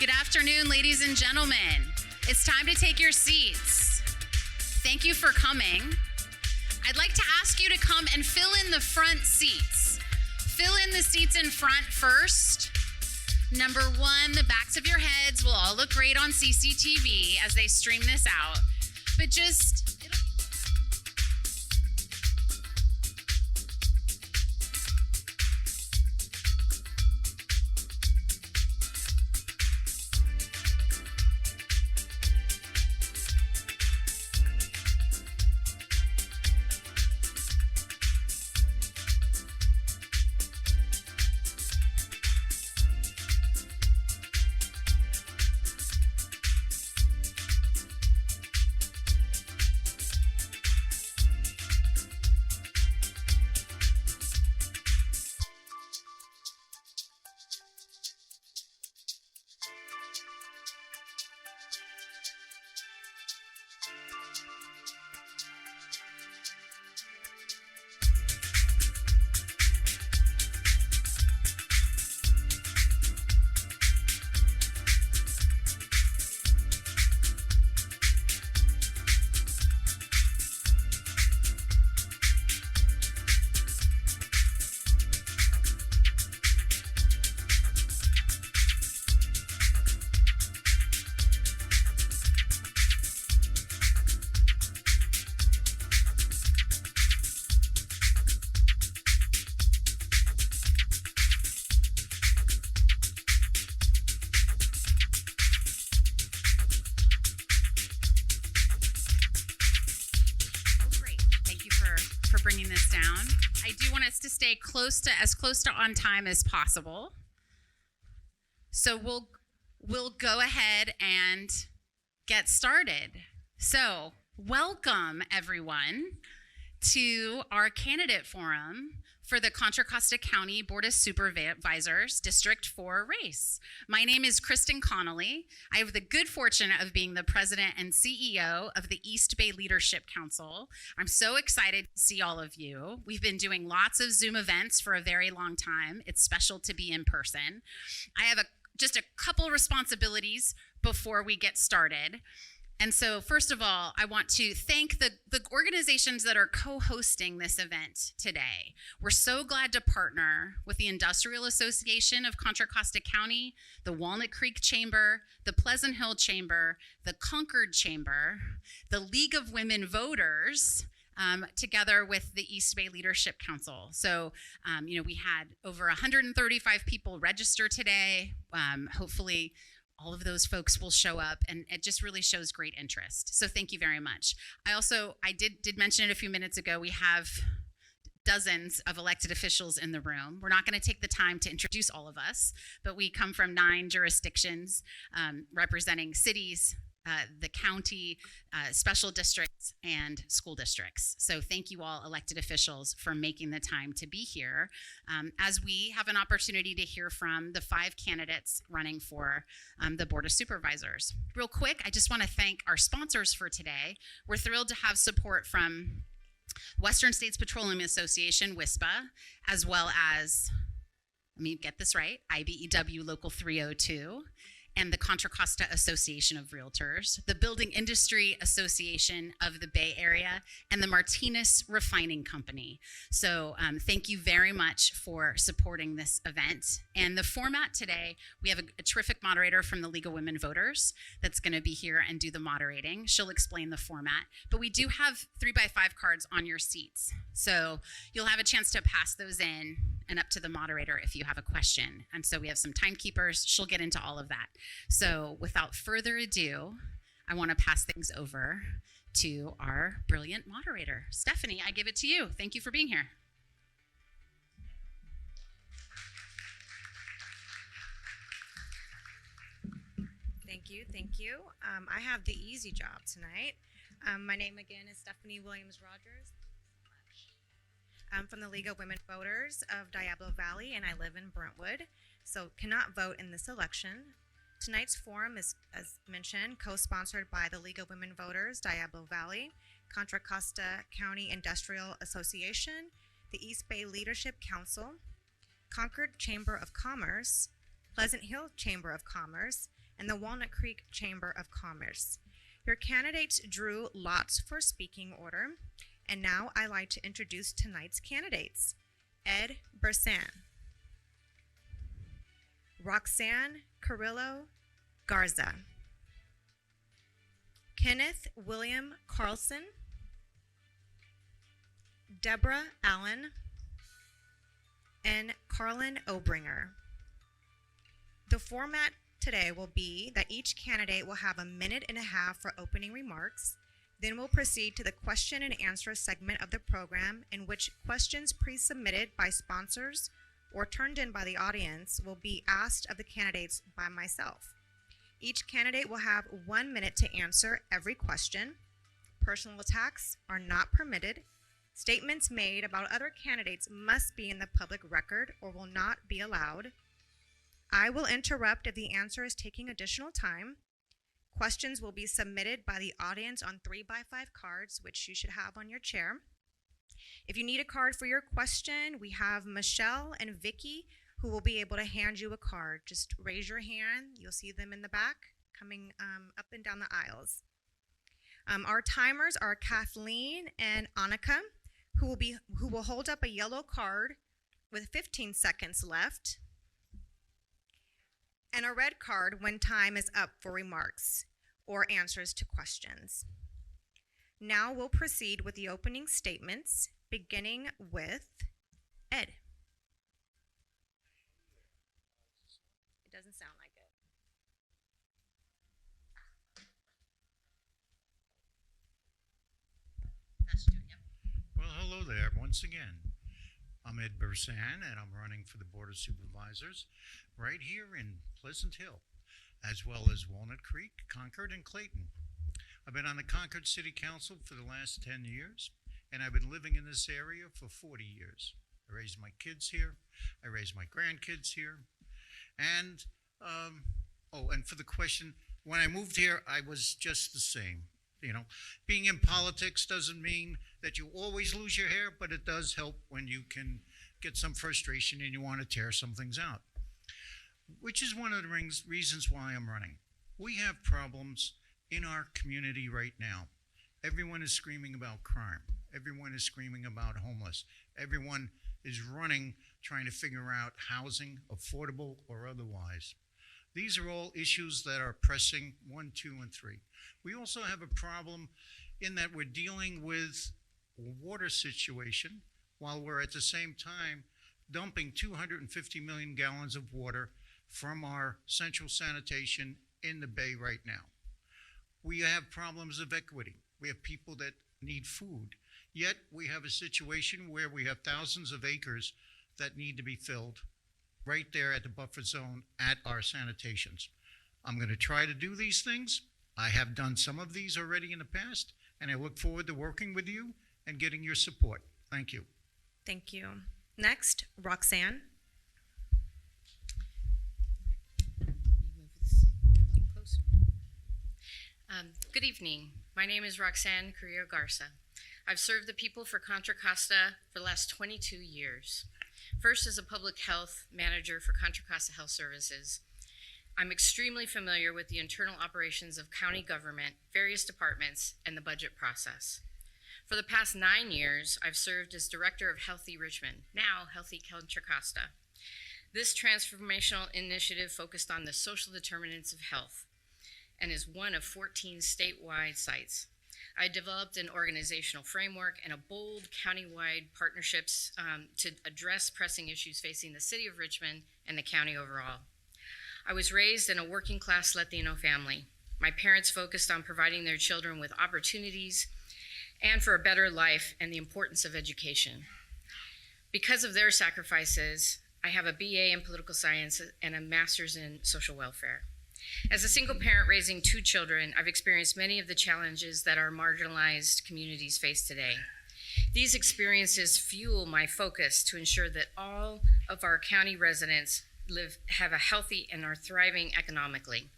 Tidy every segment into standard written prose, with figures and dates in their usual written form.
Good afternoon, ladies and gentlemen. It's time to take your seats. Thank you for coming. I'd like to ask you to come and fill in the front seats. Fill in the seats in front first. Number one, the backs of your heads will all look great on CCTV as they stream this out. But just bringing this down. I do want us to stay as close to on time as possible. So we'll go ahead and get started. So welcome everyone to our candidate forum for the Contra Costa County Board of Supervisors District 4 race. My name is Kristen Connolly. I have the good fortune of being the president and CEO of the East Bay Leadership Council. I'm so excited to see all of you. We've been doing lots of Zoom events for a very long time. It's special to be in person. I have just a couple responsibilities before we get started. And so first of all, I want to thank the organizations that are co-hosting this event today. We're so glad to partner with the Industrial Association of Contra Costa County, the Walnut Creek Chamber, the Pleasant Hill Chamber, the Concord Chamber, the League of Women Voters, together with the East Bay Leadership Council. So, we had over 135 people register today. Hopefully, all of those folks will show up, and it just really shows great interest. So thank you very much. I did mention it a few minutes ago, we have dozens of elected officials in the room. We're not going to take the time to introduce all of us, but we come from 9 jurisdictions representing cities, the county, special districts, and school districts. So thank you all elected officials for making the time to be here as we have an opportunity to hear from the 5 candidates running for the Board of Supervisors. Real quick, I just want to thank our sponsors for today. We're thrilled to have support from Western States Petroleum Association, WISPA, as well as, let me get this right, IBEW Local 302, and the Contra Costa Association of Realtors, the Building Industry Association of the Bay Area, and the Martinez Refining Company. So thank you very much for supporting this event. And the format today, we have a terrific moderator from the League of Women Voters that's gonna be here and do the moderating. She'll explain the format, but we do have 3x5 cards on your seats. So you'll have a chance to pass those in and up to the moderator if you have a question. And so we have some timekeepers. She'll get into all of that. So without further ado, I want to pass things over to our brilliant moderator. Stephanie, I give it to you. Thank you for being here. Thank you. I have the easy job tonight. My name again is Stephanie Williams-Rogers. I'm from the League of Women Voters of Diablo Valley, and I live in Brentwood, so cannot vote in this election. Tonight's forum is, as mentioned, co-sponsored by the League of Women Voters, Diablo Valley, Contra Costa County Industrial Association, the East Bay Leadership Council, Concord Chamber of Commerce, Pleasant Hill Chamber of Commerce, and the Walnut Creek Chamber of Commerce. Your candidates drew lots for speaking order, and now I'd like to introduce tonight's candidates. Ed Birsan, Roxanne Carrillo Garza, Kenneth William Carlson, Debora Allen, and Carlyn Obringer. The format today will be that each candidate will have 1.5 minutes for opening remarks. Then we'll proceed to the question and answer segment of the program, in which questions pre-submitted by sponsors or turned in by the audience will be asked of the candidates by myself. Each candidate will have 1 minute to answer every question. Personal attacks are not permitted. Statements made about other candidates must be in the public record or will not be allowed. I will interrupt if the answer is taking additional time. Questions will be submitted by the audience on 3x5 cards, which you should have on your chair. If you need a card for your question, we have Michelle and Vicky who will be able to hand you a card. Just raise your hand. You'll see them in the back coming up and down the aisles. Our timers are Kathleen and Annika, who will hold up a yellow card with 15 seconds left, and a red card when time is up for remarks or answers to questions. Now we'll proceed with the opening statements, beginning with Ed. It doesn't sound like it. That's doing it. Well, hello there once again. I'm Ed Birsan, and I'm running for the Board of Supervisors right here in Pleasant Hill, as well as Walnut Creek, Concord, and Clayton. I've been on the Concord City Council for the last 10 years, and I've been living in this area for 40 years. I raised my kids here. I raised my grandkids here. And, and for the question, when I moved here, I was just the same. You know, being in politics doesn't mean that you always lose your hair, but it does help when you can get some frustration and you want to tear some things out, which is one of the reasons why I'm running. We have problems in our community right now. Everyone is screaming about crime. Everyone is screaming about homeless. Everyone is running, trying to figure out housing, affordable or otherwise. These are all issues that are pressing 1, 2, and 3. We also have a problem in that we're dealing with a water situation while we're at the same time dumping 250 million gallons of water from our central sanitation in the bay right now. We have problems of equity. We have people that need food. Yet we have a situation where we have thousands of acres that need to be filled right there at the buffer zone at our sanitations. I'm going to try to do these things. I have done some of these already in the past, and I look forward to working with you and getting your support. Thank you. Thank you. Next, Roxanne. Good evening. My name is Roxanne Carrillo Garza. I've served the people for Contra Costa for the last 22 years. First as a public health manager for Contra Costa Health Services. I'm extremely familiar with the internal operations of county government, various departments, and the budget process. For the past 9 years, I've served as Director of Healthy Richmond, now Healthy Contra Costa. This transformational initiative focused on the social determinants of health and is one of 14 statewide sites. I developed an organizational framework and a bold countywide partnerships to address pressing issues facing the city of Richmond and the county overall. I was raised in a working class Latino family. My parents focused on providing their children with opportunities and for a better life and the importance of education. Because of their sacrifices, I have a BA in political science and a master's in social welfare. As a single parent raising 2 children, I've experienced many of the challenges that our marginalized communities face today. These experiences fuel my focus to ensure that all of our county residents have a healthy and are thriving economically.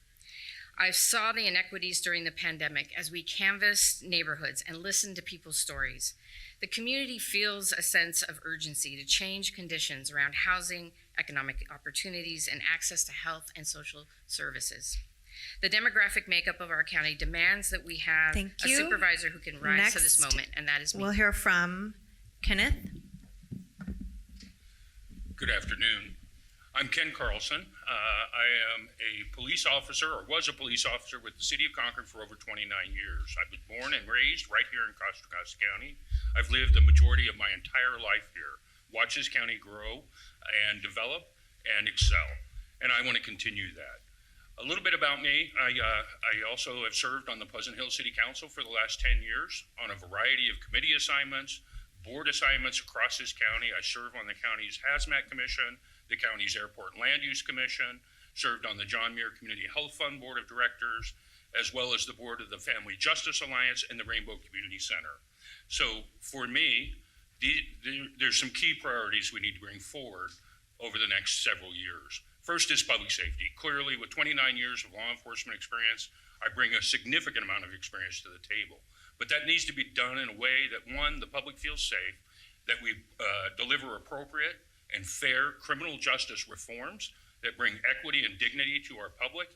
I saw the inequities during the pandemic as we canvassed neighborhoods and listened to people's stories. The community feels a sense of urgency to change conditions around housing, economic opportunities, and access to health and social services. The demographic makeup of our county demands that we have Thank a you. supervisor who can rise to this Next, moment, and that is me. We'll hear from Kenneth. Good afternoon. I'm Ken Carlson. I am a police officer, or was a police officer with the City of Concord for over 29 years. I was born and raised right here in Contra Costa County. I've lived the majority of my entire life here, watched this county grow and develop and excel, and I want to continue that. A little bit about me, I also have served on the Pleasant Hill City Council for the last 10 years on a variety of committee assignments, board assignments across this county. I serve on the county's Hazmat Commission, the county's Airport Land Use Commission, served on the John Muir Community Health Fund Board of Directors, as well as the board of the Family Justice Alliance and the Rainbow Community Center. So for me, there's some key priorities we need to bring forward over the next several years. First is public safety. Clearly, with 29 years of law enforcement experience, I bring a significant amount of experience to the table. But that needs to be done in a way that, one, the public feels safe, that we deliver appropriate and fair criminal justice reforms that bring equity and dignity to our public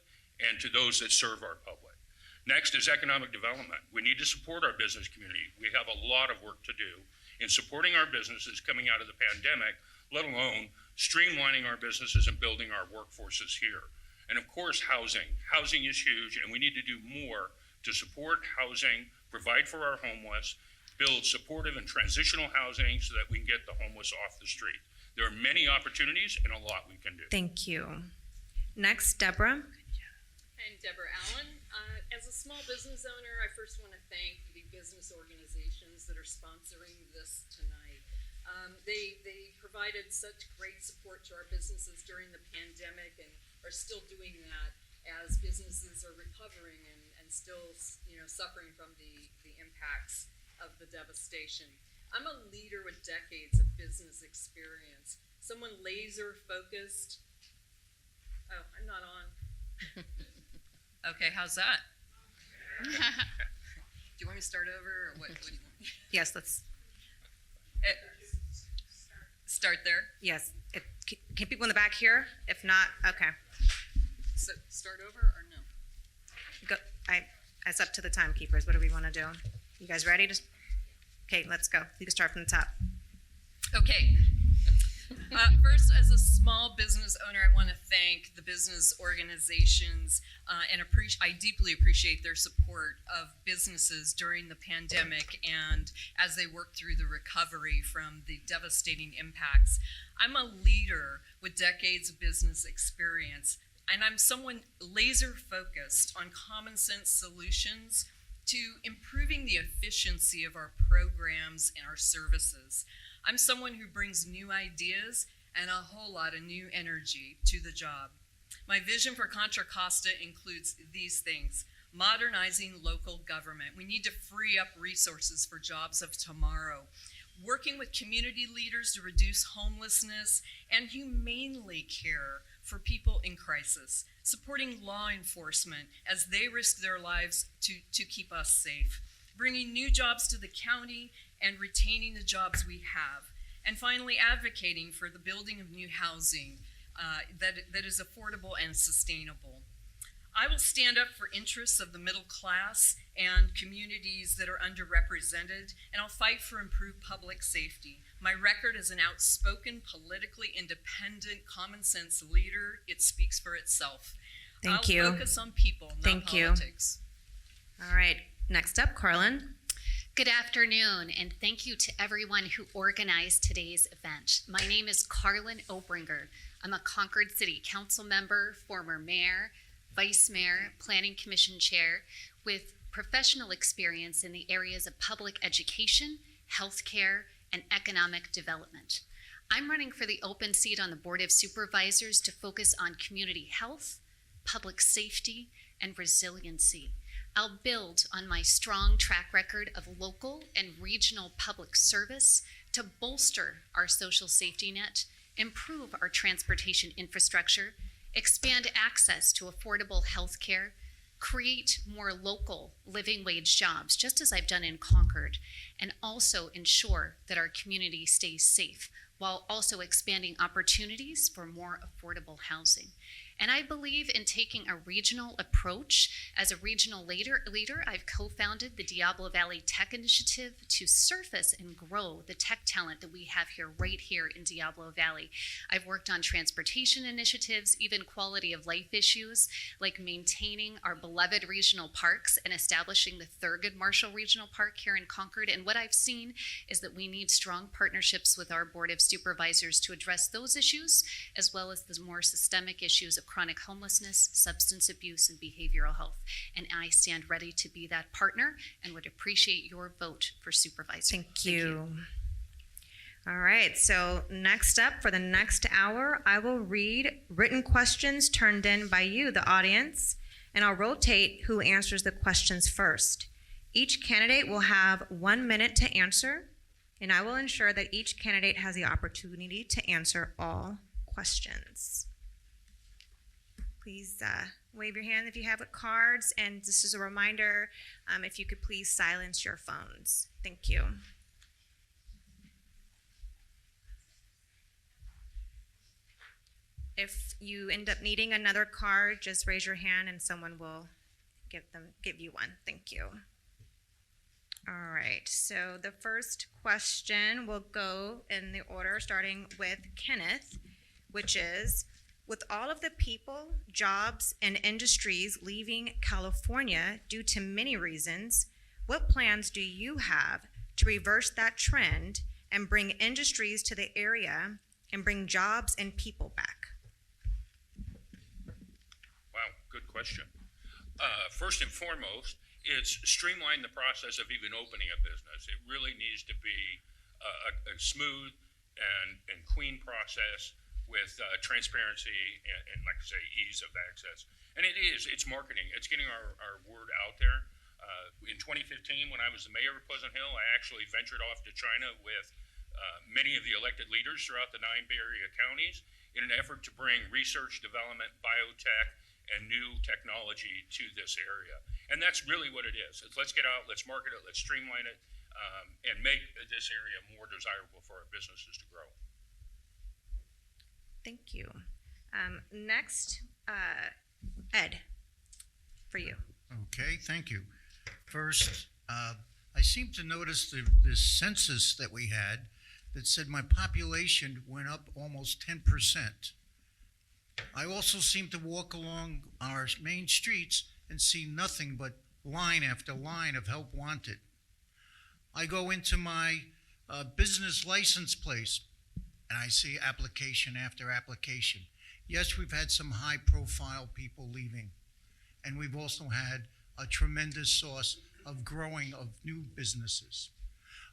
and to those that serve our public. Next is economic development. We need to support our business community. We have a lot of work to do in supporting our businesses coming out of the pandemic, let alone streamlining our businesses and building our workforces here. And of course, housing. Housing is huge, and we need to do more to support housing, provide for our homeless, build supportive and transitional housing so that we can get the homeless off the street. There are many opportunities and a lot we can do. Thank you. Next, Deborah. I'm Deborah Allen. As a small business owner, I first want to thank the business organizations that are sponsoring this tonight. They provided such great support to our businesses during the pandemic and are still doing that as businesses are recovering and still, suffering from the impacts of the devastation. I'm a leader with decades of business experience, someone laser focused. Oh, I'm not on. Okay, how's that? Do you want me to start over, or what do you want? Yes, let's. Start there? Yes. Can people in the back hear? If not, okay. So start over or no? Go. It's up to the timekeepers. What do we want to do? You guys ready? Okay, let's go. You can start from the top. Okay. First, as a small business owner, I want to thank the business organizations and I deeply appreciate their support of businesses during the pandemic and as they work through the recovery from the devastating impacts. I'm a leader with decades of business experience, and I'm someone laser focused on common sense solutions to improving the efficiency of our programs and our services. I'm someone who brings new ideas and a whole lot of new energy to the job. My vision for Contra Costa includes these things: modernizing local government. We need to free up resources for jobs of tomorrow. Working with community leaders to reduce homelessness and humanely care for people in crisis. Supporting law enforcement as they risk their lives to keep us safe. Bringing new jobs to the county and retaining the jobs we have. And finally, advocating for the building of new housing that is affordable and sustainable. I will stand up for interests of the middle class and communities that are underrepresented, and I'll fight for improved public safety. My record as an outspoken, politically independent, common sense leader, it speaks for itself. Thank you. I'll focus on people, not Thank politics. You. All right, next up, Carlyn. Good afternoon, and thank you to everyone who organized today's event. My name is Carlyn Obringer. I'm a Concord City Council member, former mayor, vice mayor, planning commission chair, with professional experience in the areas of public education, healthcare, and economic development. I'm running for the open seat on the Board of Supervisors to focus on community health, public safety, and resiliency. I'll build on my strong track record of local and regional public service to bolster our social safety net, improve our transportation infrastructure, expand access to affordable health care, create more local living wage jobs, just as I've done in Concord, and also ensure that our community stays safe while also expanding opportunities for more affordable housing. And I believe in taking a regional approach. As a regional leader, I've co-founded the Diablo Valley Tech Initiative to surface and grow the tech talent that we have right here in Diablo Valley. I've worked on transportation initiatives, even quality of life issues, like maintaining our beloved regional parks and establishing the Thurgood Marshall Regional Park here in Concord. And what I've seen is that we need strong partnerships with our Board of Supervisors to address those issues, as well as the more systemic issues of chronic homelessness, substance abuse, and behavioral health. And I stand ready to be that partner and would appreciate your vote for Supervisor. Thank you. All right, so next up for the next hour, I will read written questions turned in by you, the audience, and I'll rotate who answers the questions first. Each candidate will have 1 minute to answer, and I will ensure that each candidate has the opportunity to answer all questions. Please wave your hand if you have cards, and this is a reminder, if you could please silence your phones. Thank you. If you end up needing another card, just raise your hand and someone will give you one. Thank you. All right, so the first question will go in the order starting with Kenneth, which is, with all of the people, jobs, and industries leaving California due to many reasons, what plans do you have to reverse that trend and bring industries to the area and bring jobs and people back? Wow, good question. First and foremost, it's streamline the process of even opening a business. It really needs to be a smooth and clean process with transparency and, like I say, ease of access. And it's marketing. It's getting our word out there. In 2015, when I was the mayor of Pleasant Hill, I actually ventured off to China with many of the elected leaders throughout the 9 Bay Area counties in an effort to bring research, development, biotech, and new technology to this area. And that's really what it is. Let's get out, let's market it, let's streamline it, and make this area more desirable for our businesses to grow. Thank you. Next, Ed, for you. Okay, thank you. First, I seem to notice the census that we had that said my population went up almost 10%. I also seem to walk along our main streets and see nothing but line after line of help wanted. I go into my business license place and I see application after application. Yes, we've had some high-profile people leaving, and we've also had a tremendous source of growing of new businesses.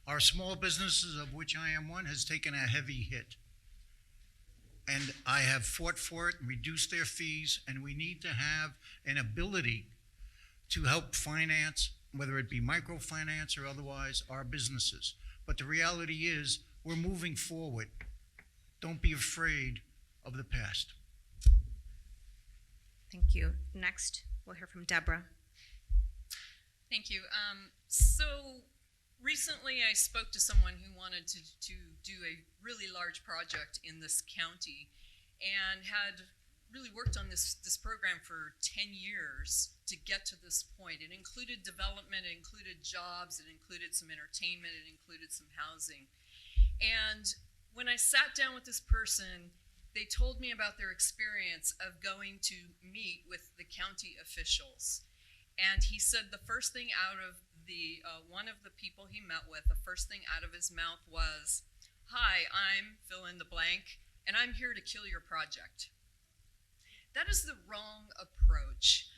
Our small businesses, of which I am one, has taken a heavy hit. And I have fought for it and reduced their fees, and we need to have an ability to help finance, whether it be microfinance or otherwise, our businesses. But the reality is, we're moving forward. Don't be afraid of the past. Thank you. Next, we'll hear from Debora. Thank you. So recently I spoke to someone who wanted to do a really large project in this county and had really worked on this program for 10 years to get to this point. It included development, it included jobs, it included some entertainment, it included some housing. And when I sat down with this person, they told me about their experience of going to meet with the county officials. And he said the first thing out of the one of the people he met with, the first thing out of his mouth was, "Hi, I'm fill in the blank, and I'm here to kill your project." That is the wrong approach.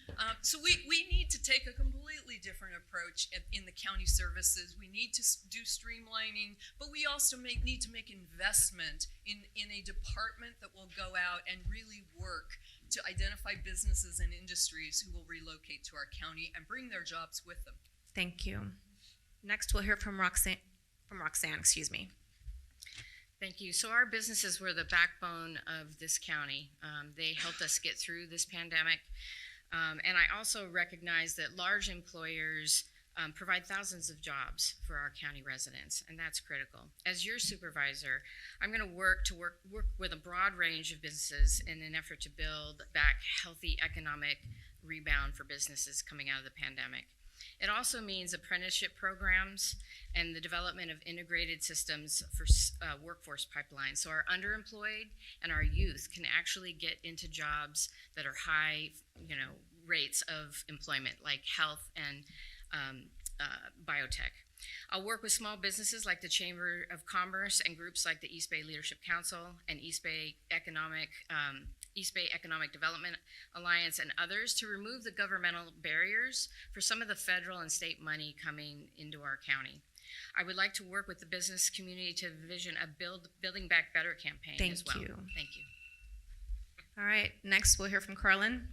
So we need to take a completely different approach in the county services. We need to do streamlining, but we also need to make investment in a department that will go out and really work to identify businesses and industries who will relocate to our county and bring their jobs with them. Thank you. Next, we'll hear from Roxanne. Excuse me. Thank you. So our businesses were the backbone of this county. They helped us get through this pandemic. And I also recognize that large employers provide thousands of jobs for our county residents, and that's critical. As your supervisor, I'm going to work with a broad range of businesses in an effort to build back healthy economic rebound for businesses coming out of the pandemic. It also means apprenticeship programs and the development of integrated systems for workforce pipelines, so our underemployed and our youth can actually get into jobs that are high, rates of employment, like health and biotech. I'll work with small businesses like the Chamber of Commerce and groups like the East Bay Leadership Council and East Bay Economic Development Alliance and others to remove the governmental barriers for some of the federal and state money coming into our county. I would like to work with the business community to envision a Building Back Better campaign as well. Thank you. Thank you. All right, next we'll hear from Carlyn.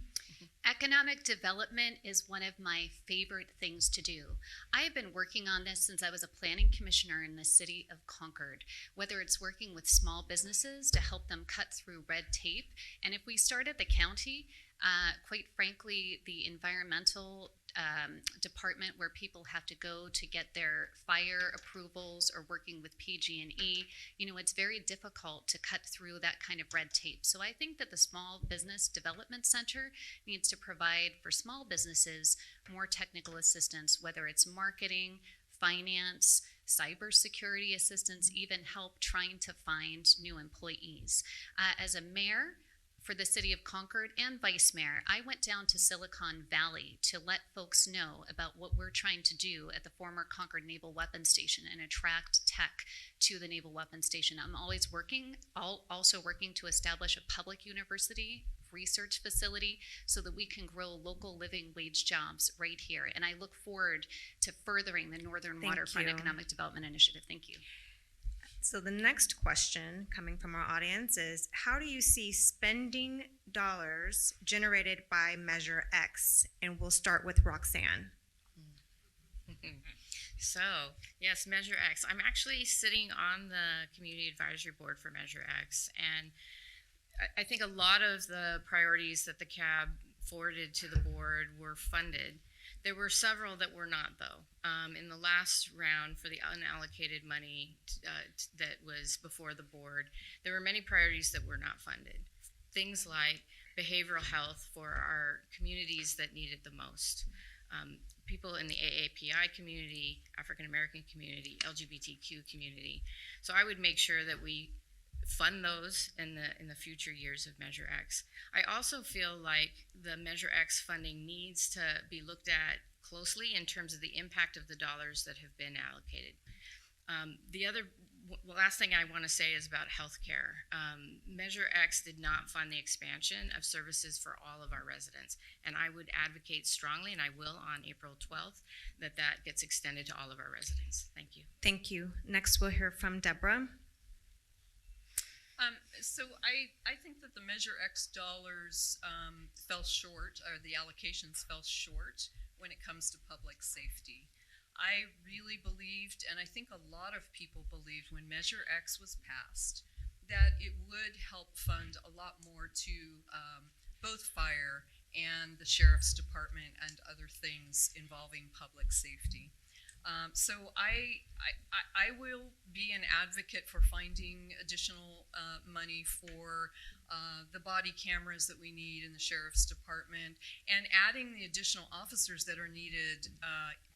Economic development is one of my favorite things to do. I have been working on this since I was a planning commissioner in the city of Concord, whether it's working with small businesses to help them cut through red tape. And if we start at the county, quite frankly, the environmental department where people have to go to get their fire approvals or working with PG&E, it's very difficult to cut through that kind of red tape. So I think that the Small Business Development Center needs to provide for small businesses more technical assistance, whether it's marketing, finance, cybersecurity assistance, even help trying to find new employees. As a mayor, for the city of Concord and vice mayor, I went down to Silicon Valley to let folks know about what we're trying to do at the former Concord Naval Weapons Station and attract tech to the Naval Weapons Station. I'm always also working to establish a public university research facility so that we can grow local living wage jobs right here. And I look forward to furthering the Northern Waterfront Economic Development Initiative. Thank you. So the next question coming from our audience is, how do you see spending dollars generated by Measure X? And we'll start with Roxanne. So, yes, Measure X. I'm actually sitting on the Community Advisory Board for Measure X, and I think a lot of the priorities that the CAB forwarded to the board were funded. There were several that were not, though. In the last round for the unallocated money that was before the board, there were many priorities that were not funded. Things like behavioral health for our communities that need it the most. People in the AAPI community, African American community, LGBTQ community. So I would make sure that we fund those in the future years of Measure X. I also feel like the Measure X funding needs to be looked at closely in terms of the impact of the dollars that have been allocated. The last thing I want to say is about healthcare. Measure X did not fund the expansion of services for all of our residents, and I would advocate strongly, and I will on April 12th, that gets extended to all of our residents. Thank you. Thank you. Next we'll hear from Debora. So I think that the Measure X dollars fell short, or the allocations fell short when it comes to public safety. I really believed, and I think a lot of people believed when Measure X was passed, that it would help fund a lot more to both fire and the sheriff's department and other things involving public safety. So I will be an advocate for finding additional money for the body cameras that we need in the sheriff's department and adding the additional officers that are needed,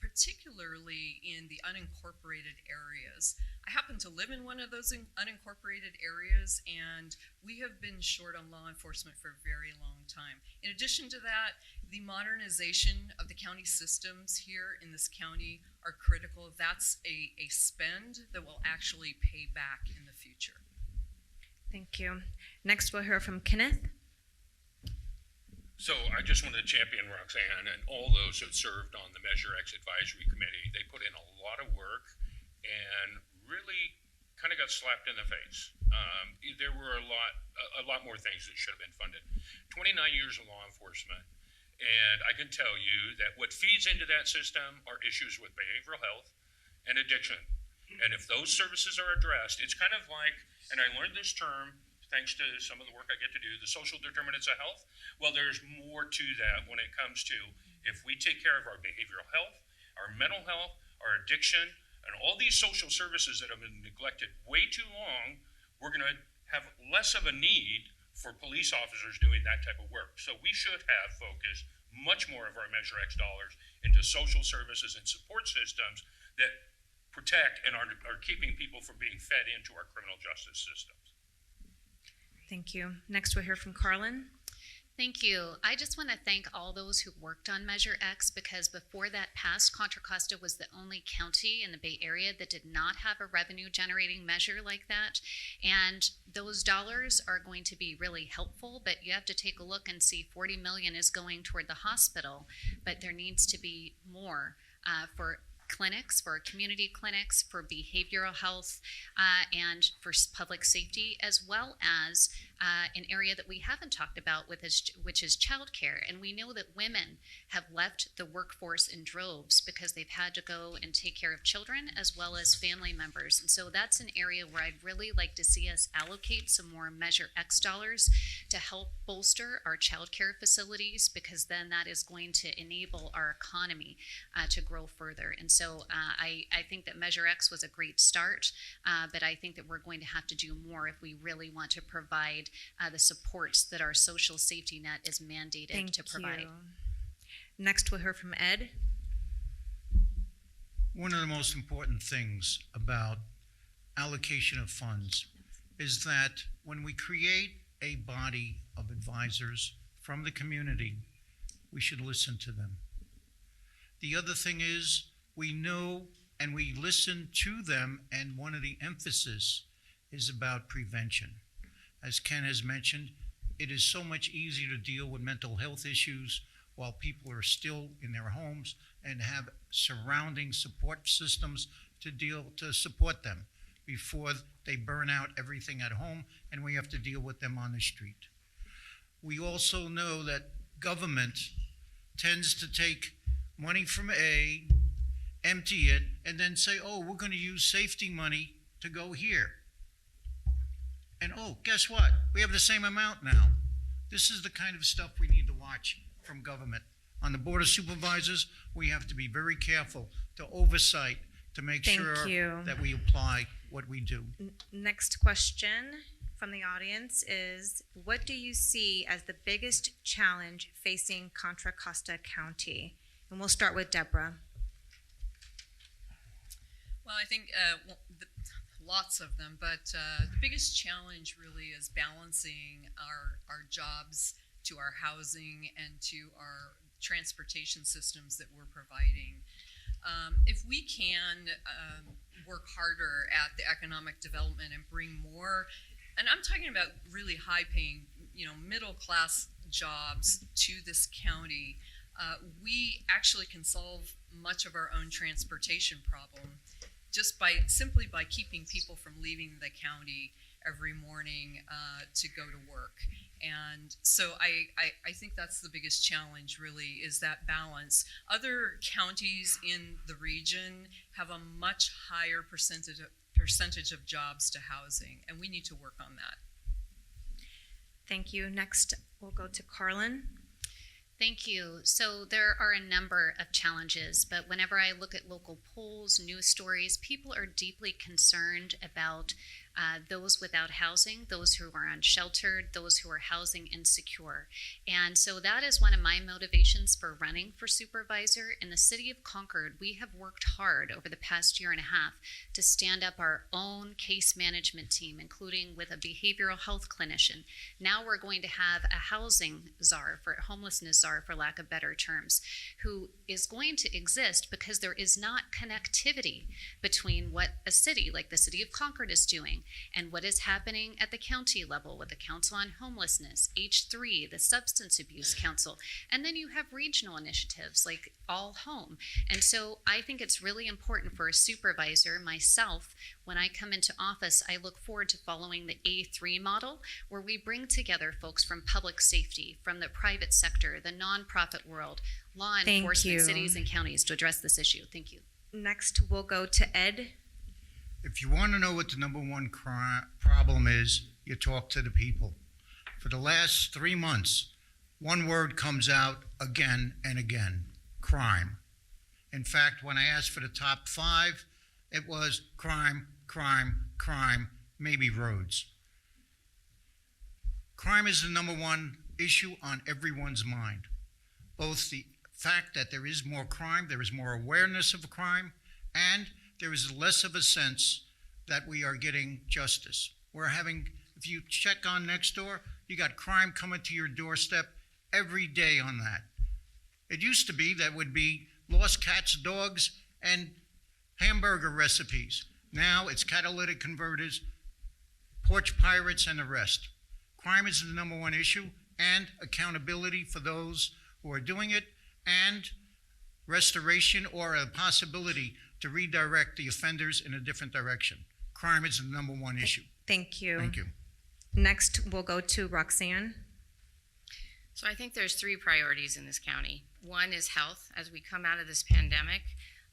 particularly in the unincorporated areas. I happen to live in one of those unincorporated areas, and we have been short on law enforcement for a very long time. In addition to that, the modernization of the county systems here in this county are critical. That's a spend that will actually pay back in the future. Thank you. Next we'll hear from Kenneth. So I just want to champion Roxanne and all those who served on the Measure X Advisory Committee. They put in a lot of work and really kind of got slapped in the face. There were a lot more things that should have been funded. 29 years of law enforcement. And I can tell you that what feeds into that system are issues with behavioral health and addiction. And if those services are addressed, it's kind of like, and I learned this term thanks to some of the work I get to do, the social determinants of health. Well, there's more to that when it comes to if we take care of our behavioral health, our mental health, our addiction, and all these social services that have been neglected way too long, we're going to have less of a need for police officers doing that type of work. So we should have focused much more of our Measure X dollars into social services and support systems that protect and are keeping people from being fed into our criminal justice systems. Thank you. Next, we'll hear from Carlyn. Thank you. I just want to thank all those who worked on Measure X, because before that passed, Contra Costa was the only county in the Bay Area that did not have a revenue generating measure like that. And those dollars are going to be really helpful, but you have to take a look and see 40 million is going toward the hospital, but there needs to be more for clinics, for community clinics, for behavioral health, and for public safety, as well as an area that we haven't talked about, which is childcare. And we know that women have left the workforce in droves because they've had to go and take care of children as well as family members. And so that's an area where I'd really like to see us allocate some more Measure X dollars to help bolster our childcare facilities, because then that is going to enable our economy to grow further. And so I think that Measure X was a great start, but I think that we're going to have to do more if we really want to provide the supports that our social safety net is mandated to provide. Next, we'll hear from Ed. One of the most important things about allocation of funds is that when we create a body of advisors from the community, we should listen to them. The other thing is, we know and we listen to them, and one of the emphasis is about prevention. As Ken has mentioned, it is so much easier to deal with mental health issues while people are still in their homes and have surrounding support systems to support them before they burn out everything at home and we have to deal with them on the street. We also know that government tends to take money from A, empty it, and then say, oh, we're going to use safety money to go here. And oh, guess what? We have the same amount now. This is the kind of stuff we need to watch from government. On the Board of Supervisors, we have to be very careful to oversight to make sure that we apply what we do. Next question from the audience is, what do you see as the biggest challenge facing Contra Costa County? And we'll start with Debora. Well, I think lots of them, but the biggest challenge really is balancing our jobs to our housing and to our transportation systems that we're providing. If we can work harder at the economic development and bring more, and I'm talking about really high-paying, middle-class jobs to this county, we actually can solve much of our own transportation problem just simply by keeping people from leaving the county every morning to go to work. And so I think that's the biggest challenge, really, is that balance. Other counties in the region have a much higher percentage of jobs to housing, and we need to work on that. Thank you. Next, we'll go to Carlyn. Thank you. So there are a number of challenges, but whenever I look at local polls, news stories, people are deeply concerned about those without housing, those who are unsheltered, those who are housing insecure. And so that is one of my motivations for running for supervisor. In the city of Concord, we have worked hard over the past year and a half to stand up our own case management team, including with a behavioral health clinician. Now we're going to have a housing czar, homelessness czar, for lack of better terms, who is going to exist because there is not connectivity between what a city like the city of Concord is doing and what is happening at the county level with the Council on Homelessness, H3, the Substance Abuse Council, and then you have regional initiatives like All Home. And so I think it's really important for a supervisor, myself, when I come into office, I look forward to following the A3 model, where we bring together folks from public safety, from the private sector, the nonprofit world, law enforcement, cities and counties to address this issue. Thank you. Next, we'll go to Ed. If you want to know what the number one problem is, you talk to the people. For the last 3 months, one word comes out again and again: crime. In fact, when I asked for the top 5, it was crime, crime, crime, maybe roads. Crime is the number one issue on everyone's mind. Both the fact that there is more crime, there is more awareness of crime, and there is less of a sense that we are getting justice. We're having, if you check on Nextdoor, you got crime coming to your doorstep every day on that. It used to be that would be lost cats, dogs, and hamburger recipes. Now it's catalytic converters, porch pirates, and the rest. Crime is the number one issue, and accountability for those who are doing it, and restoration or a possibility to redirect the offenders in a different direction. Crime is the number one issue. Thank you. Thank you. Next, we'll go to Roxanne. So I think there's 3 priorities in this county. One is health. As we come out of this pandemic,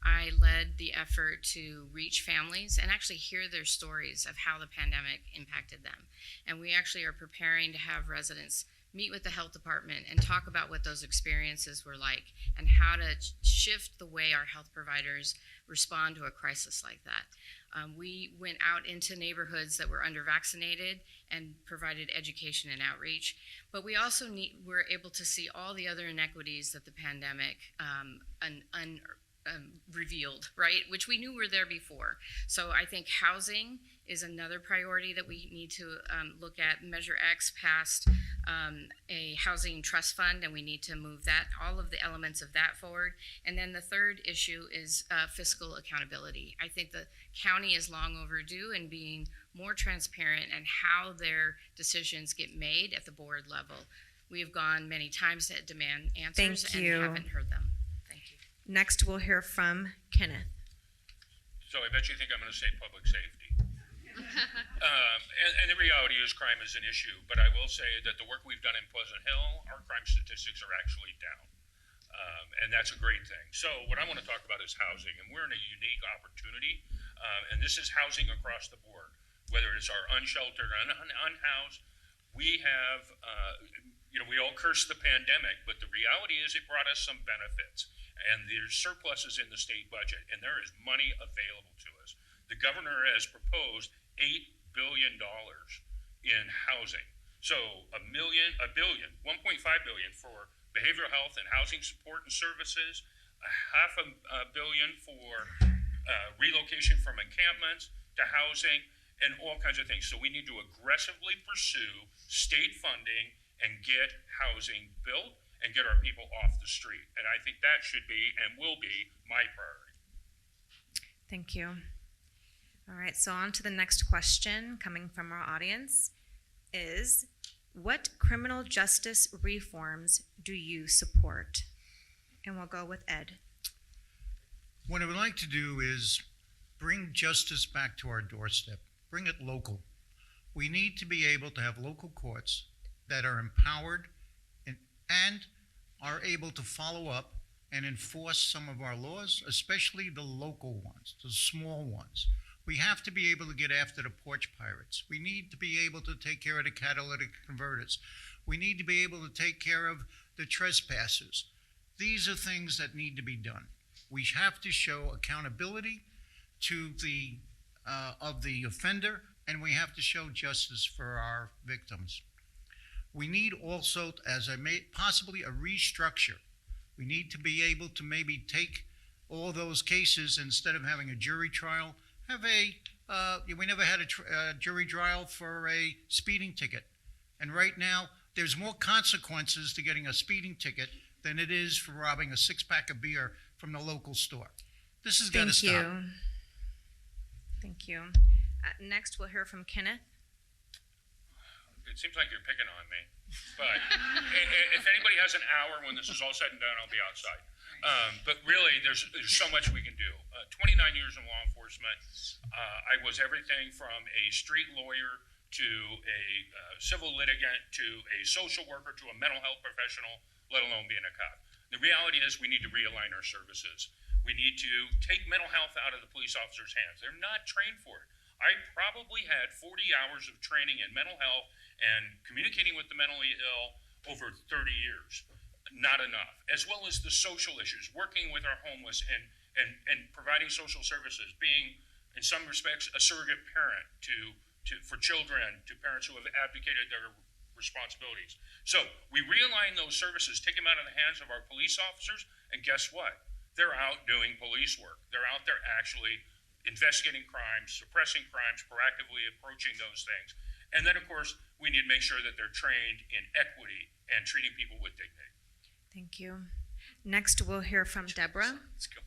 I led the effort to reach families and actually hear their stories of how the pandemic impacted them. And we actually are preparing to have residents meet with the health department and talk about what those experiences were like and how to shift the way our health providers respond to a crisis like that. We went out into neighborhoods that were under-vaccinated and provided education and outreach, but we also were able to see all the other inequities that the pandemic revealed, right? Which we knew were there before. So I think housing is another priority that we need to look at. Measure X passed a housing trust fund, and we need to move that, all of the elements of that forward. And then the third issue is fiscal accountability. I think the county is long overdue in being more transparent in how their decisions get made at the board level. We have gone many times to demand answers Thank you. and haven't heard them. Thank you. Next, we'll hear from Kenneth. So I bet you think I'm going to say public safety. And the reality is crime is an issue, but I will say that the work we've done in Pleasant Hill, our crime statistics are actually down. And that's a great thing. So what I want to talk about is housing, and we're in a unique opportunity, and this is housing across the board, whether it's our unsheltered, unhoused. We have, we all curse the pandemic, but the reality is it brought us some benefits, and there's surpluses in the state budget, and there is money available to us. The governor has proposed $8 billion in housing. So $1 billion, $1.5 billion for behavioral health and housing support and services, $500 million for relocation from encampments to housing, and all kinds of things. So we need to aggressively pursue state funding and get housing built and get our people off the street. And I think that should be and will be my priority. Thank you. All right, so on to the next question coming from our audience is, what criminal justice reforms do you support? And we'll go with Ed. What I would like to do is bring justice back to our doorstep, bring it local. We need to be able to have local courts that are empowered and are able to follow up and enforce some of our laws, especially the local ones, the small ones. We have to be able to get after the porch pirates. We need to be able to take care of the catalytic converters. We need to be able to take care of the trespassers. These are things that need to be done. We have to show accountability to the offender, and we have to show justice for our victims. We need also, possibly a restructure. We need to be able to maybe take all those cases, instead of having a jury trial, we never had a jury trial for a speeding ticket. And right now, there's more consequences to getting a speeding ticket than it is for robbing a 6-pack of beer from the local store. This has got to stop. Thank you. Next, we'll hear from Kenneth. It seems like you're picking on me, but if anybody has an hour when this is all said and done, I'll be outside. But really, there's so much we can do. 29 years in law enforcement, I was everything from a street lawyer to a civil litigant to a social worker to a mental health professional, let alone being a cop. The reality is we need to realign our services. We need to take mental health out of the police officers' hands. They're not trained for it. I probably had 40 hours of training in mental health and communicating with the mentally ill over 30 years. not enough, as well as the social issues, working with our homeless and providing social services, being, in some respects, a surrogate parent for children, to parents who have abdicated their responsibilities. So we realign those services, take them out of the hands of our police officers, and guess what? They're out doing police work. They're out there actually investigating crimes, suppressing crimes, proactively approaching those things. And then, of course, we need to make sure that they're trained in equity and treating people with dignity. Thank you. Next, we'll hear from Debora. Let's go.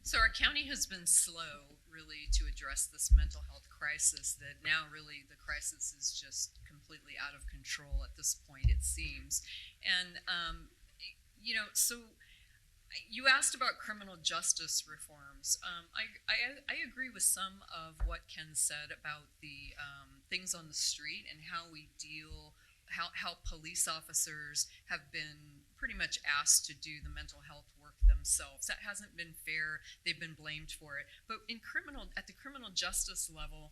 So our county has been slow really to address this mental health crisis, that now really the crisis is just completely out of control at this point, it seems. And, so you asked about criminal justice reforms. I agree with some of what Ken said about the things on the street and how we deal, how police officers have been pretty much asked to do the mental health work themselves. That hasn't been fair. They've been blamed for it. But at the criminal justice level,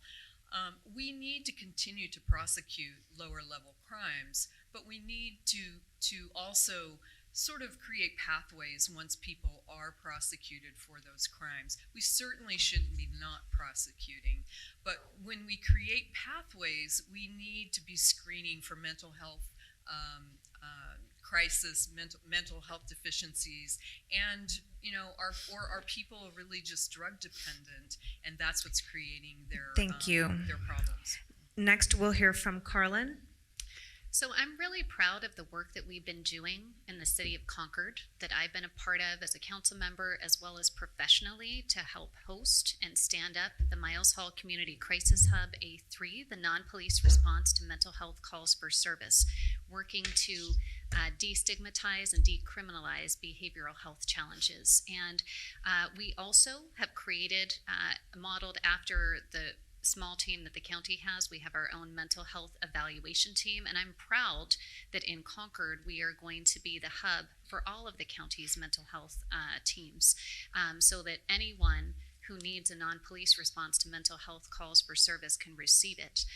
we need to continue to prosecute lower level crimes, but we need to also sort of create pathways once people are prosecuted for those crimes. We certainly shouldn't be not prosecuting, but when we create pathways, we need to be screening for mental health crisis, mental health deficiencies, and are people really just drug dependent, and that's what's creating their their problems. Next, we'll hear from Carlyn. So I'm really proud of the work that we've been doing in the city of Concord, that I've been a part of as a council member, as well as professionally, to help host and stand up the Miles Hall Community Crisis Hub A3, the non-police response to mental health calls for service, working to destigmatize and decriminalize behavioral health challenges. And we also have created, modeled after the small team that the county has, we have our own mental health evaluation team, and I'm proud that in Concord we are going to be the hub for all of the county's mental health teams, so that anyone who needs a non-police response to mental health calls for service can receive it.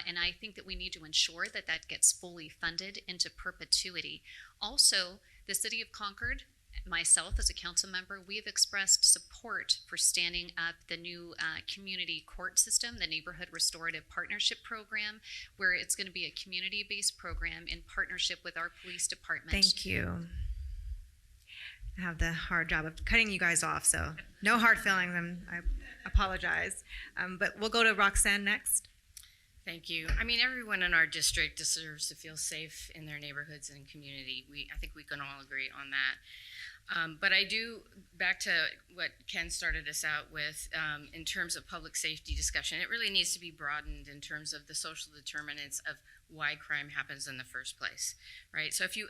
And I think that we need to ensure that that gets fully funded into perpetuity. Also, the city of Concord, myself as a council member, we have expressed support for standing up the new community court system, the Neighborhood Restorative Partnership Program, where it's going to be a community-based program in partnership with our police department. Thank you. I have the hard job of cutting you guys off, so no hard feelings, I apologize. But we'll go to Roxanne next. Thank you. I mean, everyone in our district deserves to feel safe in their neighborhoods and community. I think we can all agree on that. But I do, back to what Ken started us out with, in terms of public safety discussion, it really needs to be broadened in terms of the social determinants of why crime happens in the first place, right? So if you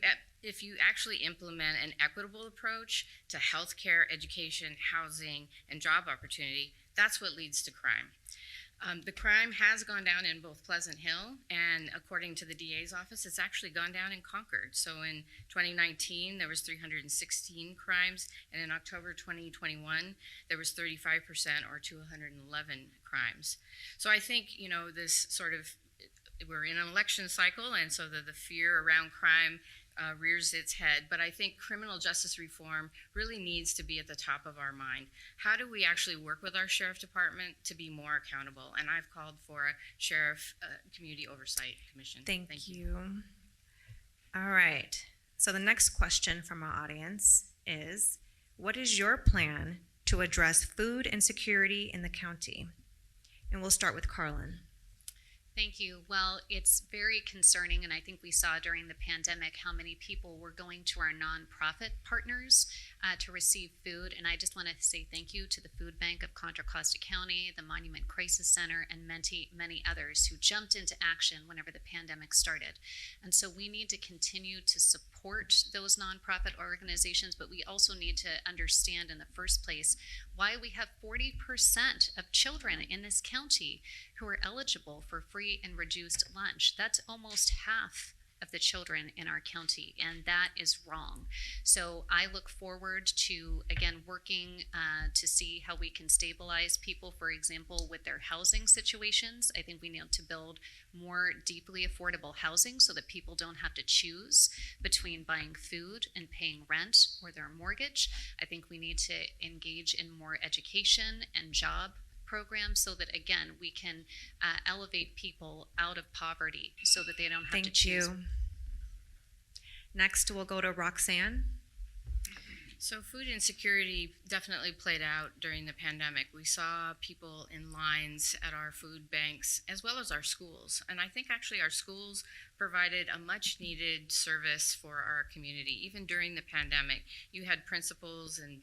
actually implement an equitable approach to healthcare, education, housing, and job opportunity, that's what leads to crime. The crime has gone down in both Pleasant Hill, and according to the DA's office, it's actually gone down in Concord. So in 2019, there was 316 crimes, and in October 2021, there was 35%, or 211 crimes. So I think, this sort of, we're in an election cycle, and so the fear around crime rears its head, but I think criminal justice reform really needs to be at the top of our mind. How do we actually work with our sheriff department to be more accountable? And I've called for a sheriff community oversight commission. Thank you. All right. So the next question from our audience is, what is your plan to address food insecurity in the county? And we'll start with Carlyn. Thank you. Well, it's very concerning, and I think we saw during the pandemic how many people were going to our nonprofit partners to receive food, and I just want to say thank you to the Food Bank of Contra Costa County, the Monument Crisis Center, and many others who jumped into action whenever the pandemic started. And so we need to continue to support those nonprofit organizations, but we also need to understand in the first place why we have 40% of children in this county who are eligible for free and reduced lunch. That's almost half of the children in our county, and that is wrong. So I look forward to, again, working to see how we can stabilize people, for example, with their housing situations. I think we need to build more deeply affordable housing so that people don't have to choose between buying food and paying rent or their mortgage. I think we need to engage in more education and job programs so that, again, we can elevate people out of poverty so that they don't have to Thank choose. you. Next, we'll go to Roxanne. So food insecurity definitely played out during the pandemic. We saw people in lines at our food banks as well as our schools. And I think actually our schools provided a much needed service for our community. Even during the pandemic, you had principals and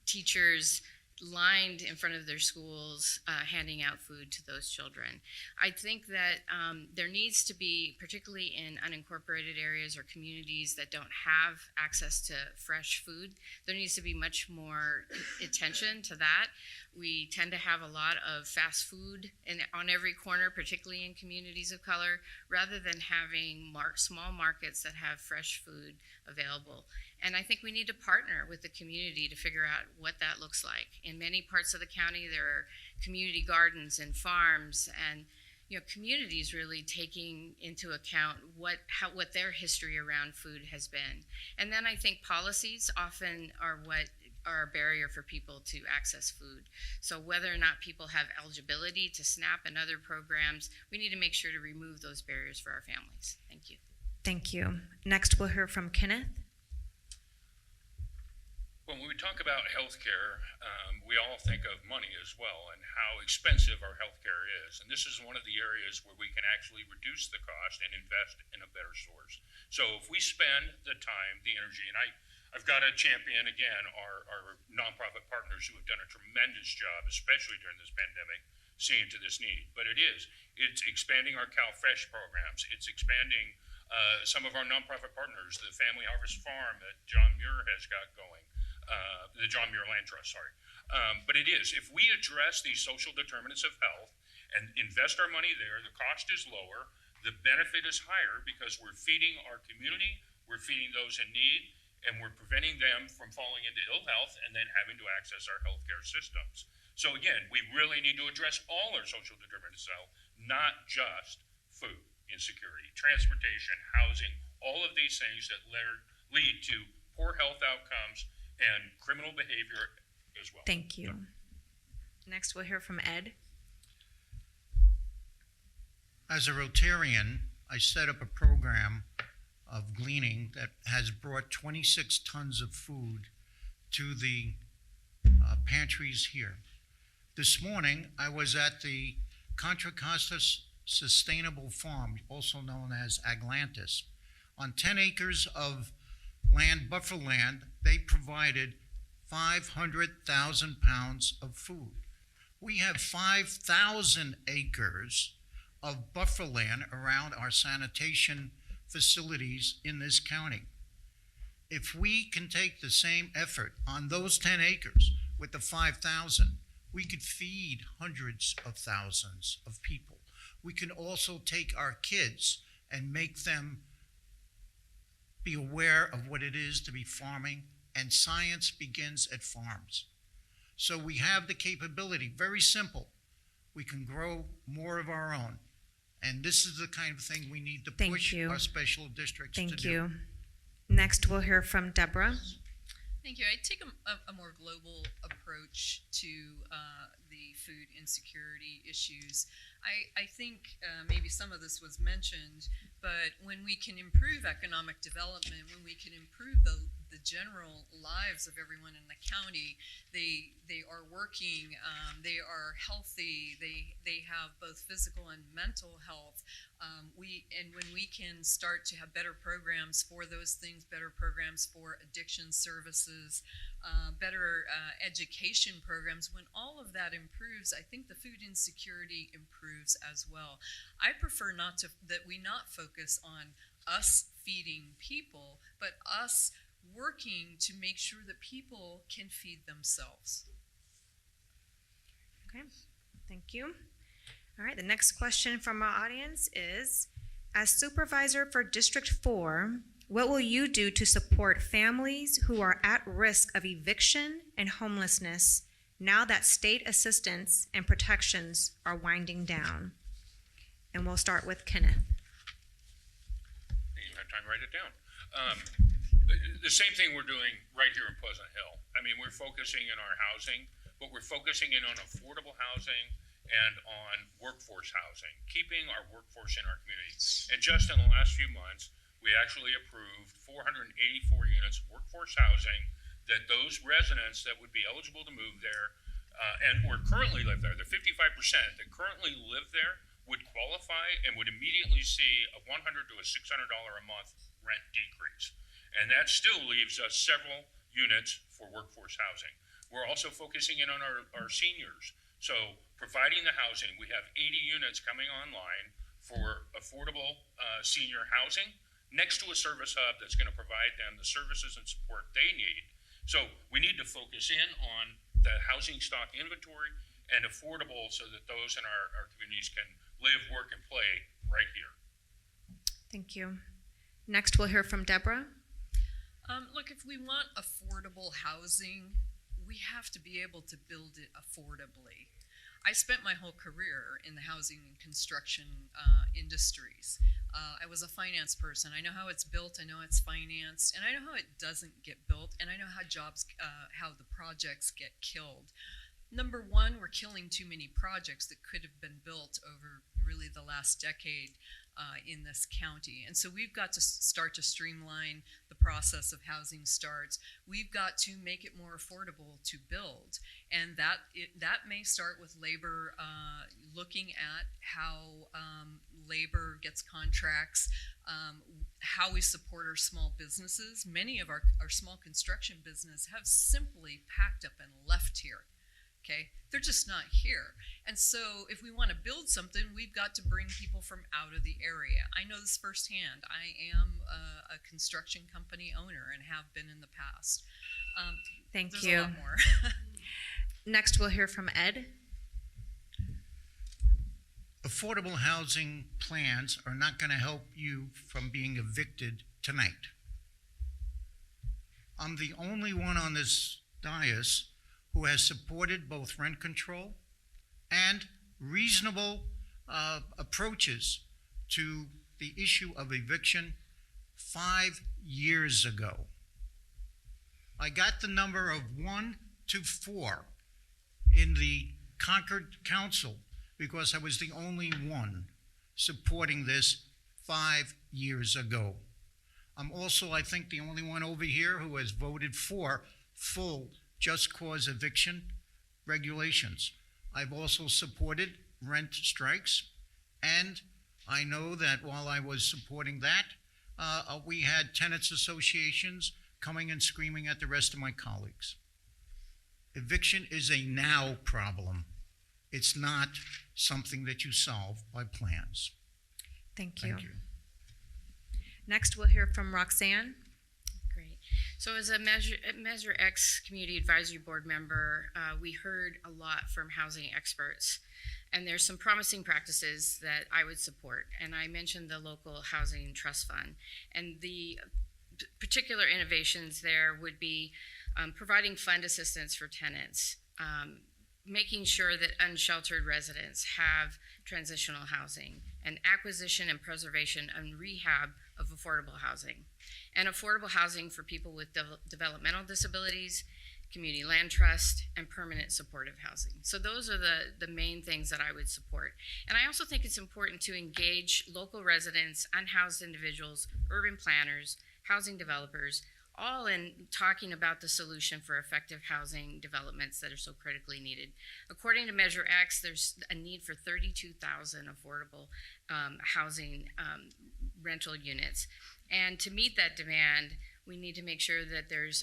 teachers lined in front of their schools handing out food to those children. I think that there needs to be, particularly in unincorporated areas or communities that don't have access to fresh food, there needs to be much more attention to that. We tend to have a lot of fast food on every corner, particularly in communities of color, rather than having small markets that have fresh food available. And I think we need to partner with the community to figure out what that looks like. In many parts of the county, there are community gardens and farms, and communities really taking into account what their history around food has been. And then I think policies often are what are a barrier for people to access food. So whether or not people have eligibility to SNAP and other programs, we need to make sure to remove those barriers for our families. Thank you. Thank you. Next, we'll hear from Kenneth. When we talk about healthcare, we all think of money as well and how expensive our healthcare is. And this is one of the areas where we can actually reduce the cost and invest in a better source. So if we spend the time, the energy, and I've got to champion again our nonprofit partners who have done a tremendous job, especially during this pandemic, seeing to this need. But it's expanding our CalFresh programs. It's expanding some of our nonprofit partners, the Family Harvest Farm that John Muir has got going. The John Muir Land Trust, sorry. But if we address these social determinants of health and invest our money there, the cost is lower, the benefit is higher because we're feeding our community, we're feeding those in need, and we're preventing them from falling into ill health and then having to access our healthcare systems. So again, we really need to address all our social determinants of health, not just food insecurity, transportation, housing, all of these things that lead to poor health outcomes and criminal behavior as well. Thank you. Next, we'll hear from Ed. As a Rotarian, I set up a program of gleaning that has brought 26 tons of food to the pantries here. This morning, I was at the Contra Costa Sustainable Farm, also known as Atlantis. On 10 acres of land, buffer land, they provided 500,000 pounds of food. We have 5,000 acres of buffer land around our sanitation facilities in this county. If we can take the same effort on those 10 acres with the 5,000, we could feed hundreds of thousands of people. We can also take our kids and make them be aware of what it is to be farming, and science begins at farms. So we have the capability, very simple. We can grow more of our own. And this is the kind of thing we need to push our special districts to do. Thank you. Next, we'll hear from Debora. Thank you. I take a more global approach to the food insecurity issues. I think maybe some of this was mentioned, but when we can improve economic development, when we can improve the general lives of everyone in the county, they are working, they are healthy, they have both physical and mental health. When we can start to have better programs for those things, better programs for addiction services, better education programs, when all of that improves, I think the food insecurity improves as well. I prefer that we not focus on us feeding people, but us working to make sure that people can feed themselves. Okay, thank you. All right, the next question from our audience is, As supervisor for District 4, what will you do to support families who are at risk of eviction and homelessness now that state assistance and protections are winding down? And we'll start with Kenneth. You have time to write it down. The same thing we're doing right here in Pleasant Hill. I mean, we're focusing in our housing, but we're focusing in on affordable housing and on workforce housing, keeping our workforce in our community. And just in the last few months, we actually approved 484 units of workforce housing that those residents that would be eligible to move there and or currently live there, the 55% that currently live there would qualify and would immediately see a $100 to a $600 a month rent decrease. And that still leaves us several units for workforce housing. We're also focusing in on our seniors. So providing the housing, we have 80 units coming online for affordable senior housing next to a service hub that's going to provide them the services and support they need. So we need to focus in on the housing stock inventory and affordable so that those in our communities can live, work, and play right here. Thank you. Next, we'll hear from Debora. Look, if we want affordable housing, we have to be able to build it affordably. I spent my whole career in the housing and construction industries. I was a finance person. I know how it's built, I know it's financed, and I know how it doesn't get built, and I know how how the projects get killed. Number one, we're killing too many projects that could have been built over really the last decade in this county. And so we've got to start to streamline the process of housing starts. We've got to make it more affordable to build. And that may start with labor, looking at how labor gets contracts, how we support our small businesses. Many of our small construction business have simply packed up and left here. Okay, they're just not here. And so if we want to build something, we've got to bring people from out of the area. I know this firsthand. I am a construction company owner and have been in the past. Thank There's you. a lot more. Next, we'll hear from Ed. Affordable housing plans are not going to help you from being evicted tonight. I'm the only one on this dais who has supported both rent control and reasonable approaches to the issue of eviction 5 years ago. I got the number of 1 to 4 in the Concord Council because I was the only one supporting this 5 years ago. I'm also, I think, the only one over here who has voted for full just cause eviction regulations. I've also supported rent strikes, and I know that while I was supporting that, we had tenants associations coming and screaming at the rest of my colleagues. Eviction is a now problem. It's not something that you solve by plans. Thank you. Thank you. Next, we'll hear from Roxanne. Great. So as a Measure X Community Advisory Board member, we heard a lot from housing experts, and there's some promising practices that I would support. And I mentioned the local housing trust fund, and the particular innovations there would be providing fund assistance for tenants, making sure that unsheltered residents have transitional housing, and acquisition and preservation and rehab of affordable housing, and affordable housing for people with developmental disabilities, community land trust, and permanent supportive housing. So those are the main things that I would support. And I also think it's important to engage local residents, unhoused individuals, urban planners, housing developers, all in talking about the solution for effective housing developments that are so critically needed. According to Measure X, there's a need for 32,000 affordable housing rental units. And to meet that demand, we need to make sure that there's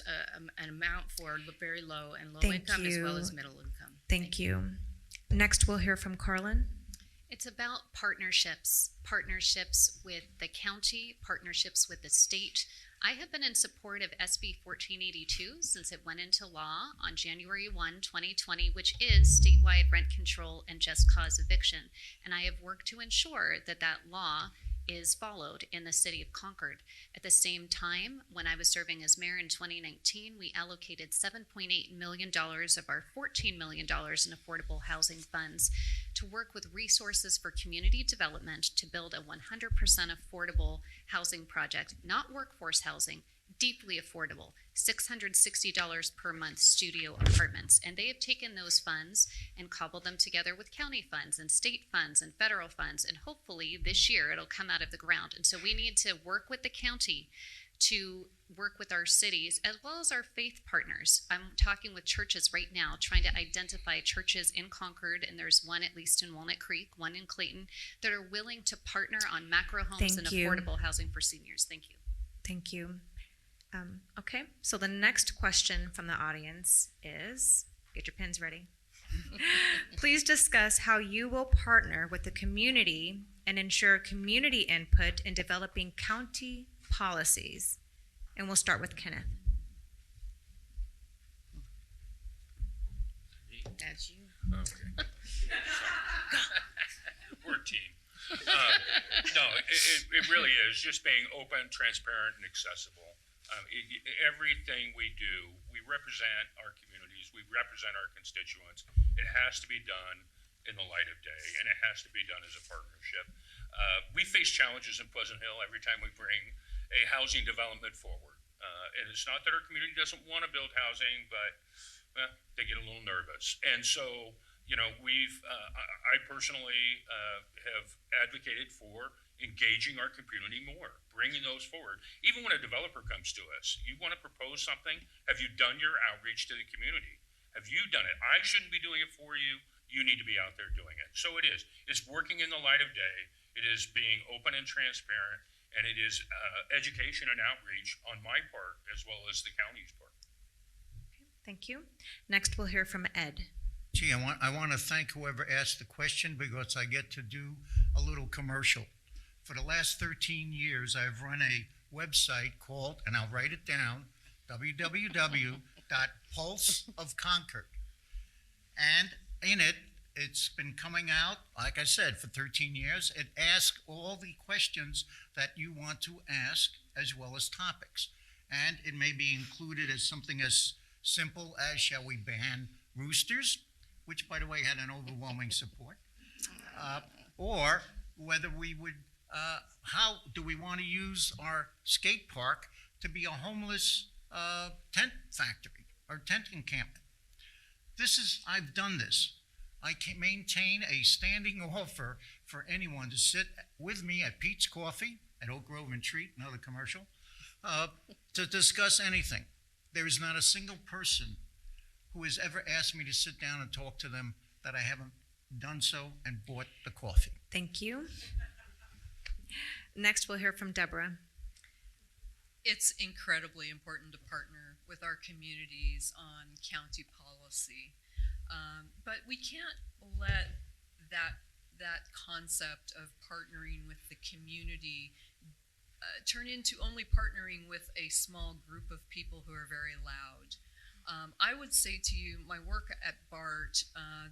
an amount for very low and low income as well as middle income. Thank you. Next, we'll hear from Carlyn. It's about partnerships with the county, partnerships with the state. I have been in support of SB 1482 since it went into law on January 1, 2020, which is statewide rent control and just cause eviction. And I have worked to ensure that that law is followed in the city of Concord. At the same time, when I was serving as mayor in 2019, we allocated $7.8 million of our $14 million in affordable housing funds to work with resources for community development to build a 100% affordable housing project, not workforce housing, deeply affordable, $660 per month studio apartments. And they have taken those funds and cobbled them together with county funds and state funds and federal funds. And hopefully this year it'll come out of the ground. And so we need to work with the county to work with our cities as well as our faith partners. I'm talking with churches right now, trying to identify churches in Concord, and there's one at least in Walnut Creek, one in Clayton, that are willing to partner on macro homes and affordable housing for seniors. Thank you. Thank you. Okay, so the next question from the audience is, get your pens ready. Please discuss how you will partner with the community and ensure community input in developing county policies. And we'll start with Kenneth. That's you. Okay. We're a team. No, it really is just being open, transparent, and accessible. Everything we do, we represent our communities, we represent our constituents. It has to be done in the light of day, and it has to be done as a partnership. We face challenges in Pleasant Hill every time we bring a housing development forward. And it's not that our community doesn't want to build housing, but they get a little nervous. And so, I personally have advocated for engaging our community more, bringing those forward. Even when a developer comes to us, you want to propose something, have you done your outreach to the community? Have you done it? I shouldn't be doing it for you. You need to be out there doing it. So it is. It's working in the light of day. It is being open and transparent, and it is education and outreach on my part as well as the county's part. Okay, thank you. Next, we'll hear from Ed. Gee, I want to thank whoever asked the question because I get to do a little commercial. For the last 13 years, I've run a website called, and I'll write it down, www.pulseofconcord. And in it, it's been coming out, like I said, for 13 years. It asks all the questions that you want to ask, as well as topics. And it may be included as something as simple as, shall we ban roosters, which, by the way, had an overwhelming support, or whether we would, how do we want to use our skate park to be a homeless tent factory or tent encampment. I've done this. I can maintain a standing offer for anyone to sit with me at Pete's Coffee at Oak Grove and Treat, another commercial, to discuss anything. There is not a single person who has ever asked me to sit down and talk to them that I haven't done so and bought the coffee. Thank you. Next, we'll hear from Debora. It's incredibly important to partner with our communities on county policy. But we can't let that concept of partnering with the community turn into only partnering with a small group of people who are very loud. I would say to you, my work at BART,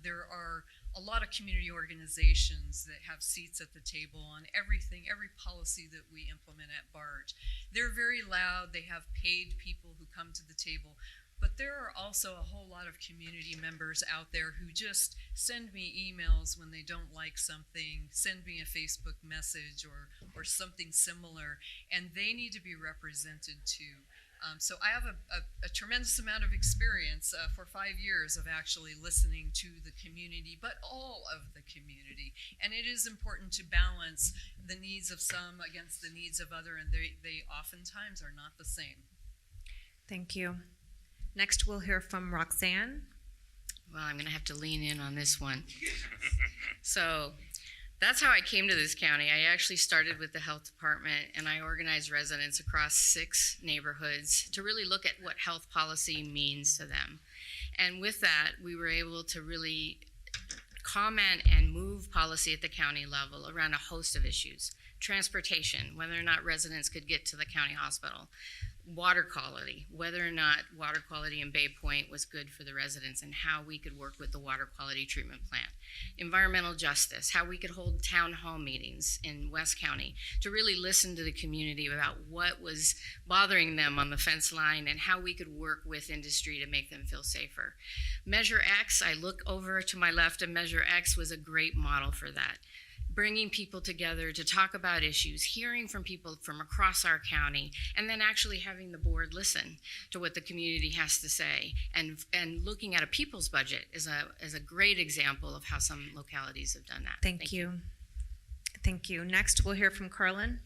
there are a lot of community organizations that have seats at the table on everything, every policy that we implement at BART. They're very loud, they have paid people who come to the table, but there are also a whole lot of community members out there who just send me emails when they don't like something, send me a Facebook message or something similar, and they need to be represented too. So I have a tremendous amount of experience for 5 years of actually listening to the community, but all of the community. And it is important to balance the needs of some against the needs of other, and they oftentimes are not the same. Thank you. Next, we'll hear from Roxanne. Well, I'm going to have to lean in on this one. So that's how I came to this county. I actually started with the health department, and I organized residents across 6 neighborhoods to really look at what health policy means to them. And with that, we were able to really comment and move policy at the county level around a host of issues. Transportation, whether or not residents could get to the county hospital. water quality, whether or not water quality in Bay Point was good for the residents and how we could work with the water quality treatment plant. Environmental justice, how we could hold town hall meetings in West County to really listen to the community about what was bothering them on the fence line and how we could work with industry to make them feel safer. Measure X, I look over to my left, and Measure X was a great model for that. Bringing people together to talk about issues, hearing from people from across our county, and then actually having the board listen to what the community has to say. And looking at a people's budget is a great example of how some localities have done that. Thank you. Thank you. Next, we'll hear from Carlyn.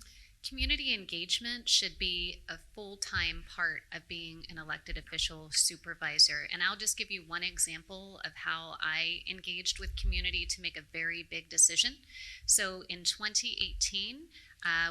Community engagement should be a full-time part of being an elected official supervisor. And I'll just give you one example of how I engaged with community to make a very big decision. So in 2018,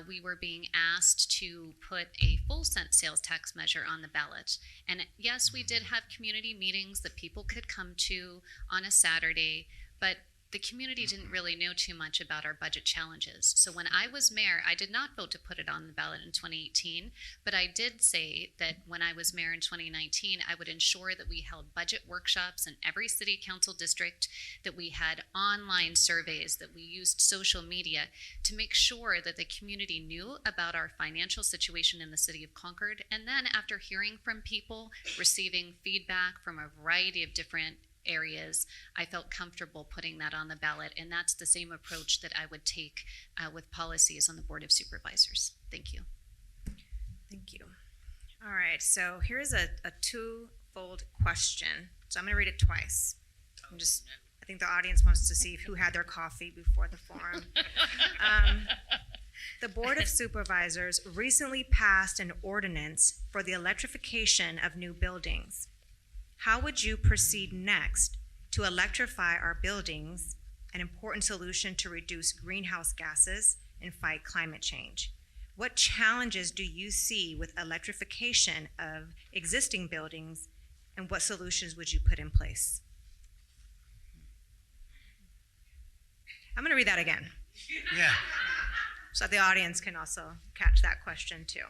we were being asked to put a full cent sales tax measure on the ballot. And yes, we did have community meetings that people could come to on a Saturday, but the community didn't really know too much about our budget challenges. So when I was mayor, I did not vote to put it on the ballot in 2018, but I did say that when I was mayor in 2019, I would ensure that we held budget workshops in every city council district, that we had online surveys, that we used social media to make sure that the community knew about our financial situation in the city of Concord. And then after hearing from people, receiving feedback from a variety of different areas, I felt comfortable putting that on the ballot, and that's the same approach that I would take with policies on the Board of Supervisors. Thank you. Thank you. All right, so here's a twofold question. So I'm going to read it twice. I think the audience wants to see who had their coffee before the forum. The Board of Supervisors recently passed an ordinance for the electrification of new buildings. How would you proceed next to electrify our buildings, an important solution to reduce greenhouse gases and fight climate change? What challenges do you see with electrification of existing buildings, and what solutions would you put in place? I'm going to read that again. Yeah. So the audience can also catch that question too.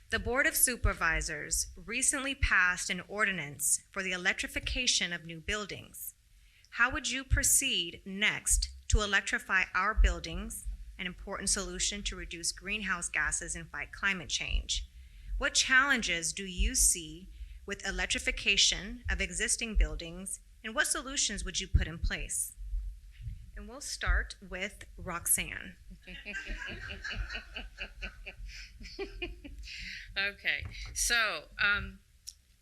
The Board of Supervisors recently passed an ordinance for the electrification of new buildings. How would you proceed next to electrify our buildings, an important solution to reduce greenhouse gases and fight climate change? What challenges do you see with electrification of existing buildings, and what solutions would you put in place? And we'll start with Roxanne. Okay, so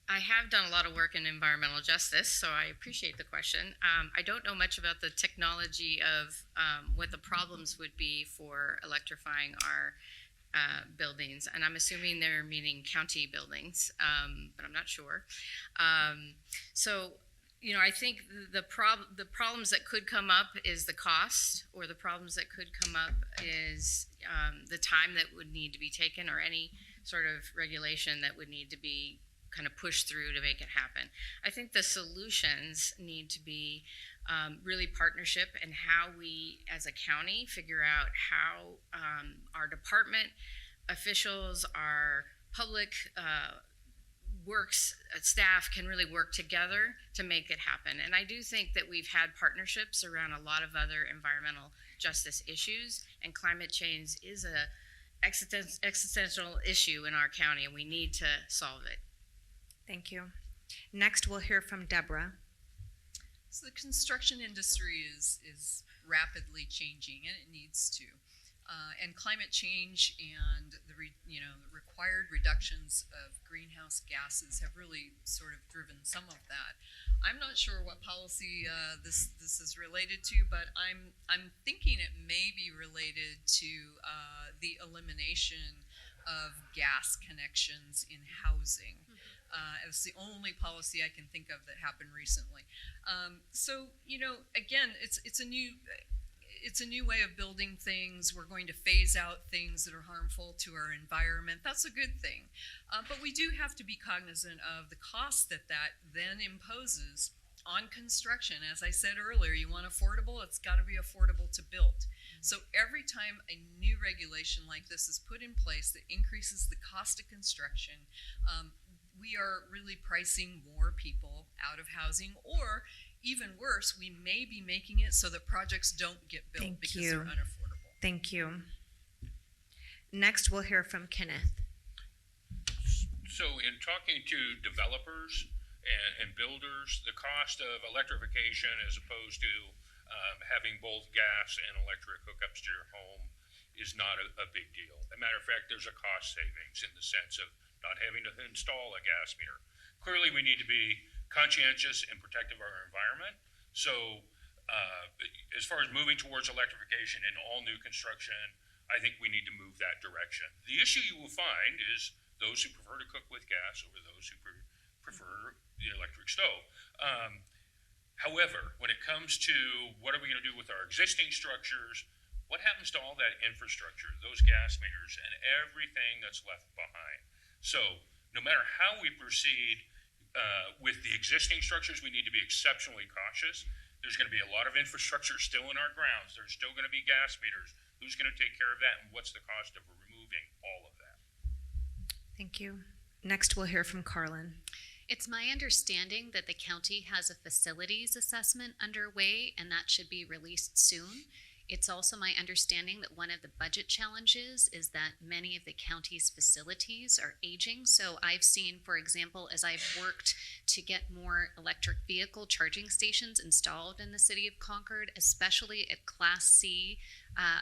I have done a lot of work in environmental justice, so I appreciate the question. I don't know much about the technology of what the problems would be for electrifying our buildings, and I'm assuming they're meaning county buildings, but I'm not sure. So, you know, I think the problems that could come up is the cost, or the problems that could come up is the time that would need to be taken, or any sort of regulation that would need to be kind of pushed through to make it happen. I think the solutions need to be really partnership, and how we as a county figure out how our department officials, our public works staff can really work together to make it happen. And I do think that we've had partnerships around a lot of other environmental justice issues, and climate change is a existential issue in our county, and we need to solve it. Thank you. Next, we'll hear from Debora. So the construction industry is rapidly changing, and it needs to. And climate change and the required reductions of greenhouse gases have really sort of driven some of that. I'm not sure what policy this is related to, but I'm thinking it may be related to the elimination of gas connections in housing. It's the only policy I can think of that happened recently. So, you know, again, it's a new way of building things. We're going to phase out things that are harmful to our environment. That's a good thing. But we do have to be cognizant of the cost that then imposes on construction, as I said earlier, you want affordable, it's got to be affordable to build. So every time a new regulation like this is put in place that increases the cost of construction, we are really pricing more people out of housing, or even worse, we may be making it so that projects don't get built Thank because you. they're unaffordable. Thank you. Next, we'll hear from Kenneth. So in talking to developers and builders, the cost of electrification as opposed to having both gas and electric hookups to your home is not a big deal. As a matter of fact, there's a cost savings in the sense of not having to install a gas meter. Clearly, we need to be conscientious and protective of our environment. So as far as moving towards electrification in all new construction, I think we need to move that direction. The issue you will find is those who prefer to cook with gas over those who prefer the electric stove. However, when it comes to what are we going to do with our existing structures, what happens to all that infrastructure, those gas meters, and everything that's left behind? So no matter how we proceed with the existing structures, we need to be exceptionally cautious. There's going to be a lot of infrastructure still in our grounds. There's still going to be gas meters. Who's going to take care of that, and what's the cost of removing all of that? Thank you. Next, we'll hear from Carlyn. It's my understanding that the county has a facilities assessment underway, and that should be released soon. It's also my understanding that one of the budget challenges is that many of the county's facilities are aging. So I've seen, for example, as I've worked to get more electric vehicle charging stations installed in the city of Concord, especially at Class C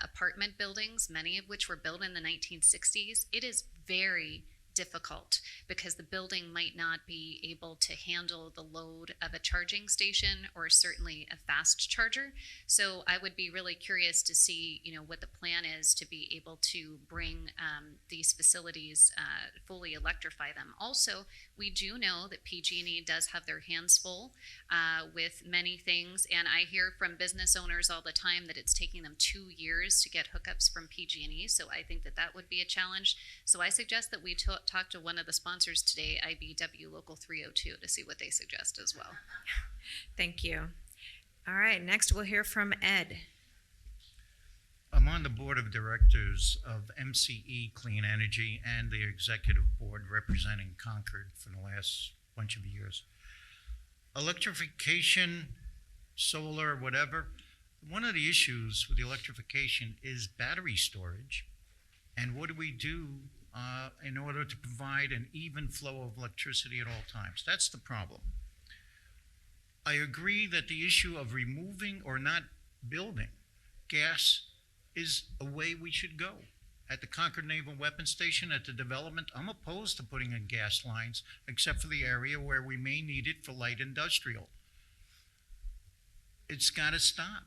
apartment buildings, many of which were built in the 1960s, it is very difficult because the building might not be able to handle the load of a charging station or certainly a fast charger. So I would be really curious to see, what the plan is to be able to bring these facilities, fully electrify them. Also, we do know that PG&E does have their hands full with many things, and I hear from business owners all the time that it's taking them 2 years to get hookups from PG&E. So I think that would be a challenge. So I suggest that we talk to one of the sponsors today, IBW Local 302, to see what they suggest as well. Thank you. All right, next we'll hear from Ed. I'm on the board of directors of MCE Clean Energy and the executive board representing Concord for the last bunch of years. Electrification, solar, whatever, one of the issues with the electrification is battery storage. And what do we do in order to provide an even flow of electricity at all times? That's the problem. I agree that the issue of removing or not building gas is a way we should go. At the Concord Naval Weapons Station, at the development, I'm opposed to putting in gas lines, except for the area where we may need it for light industrial. It's got to stop.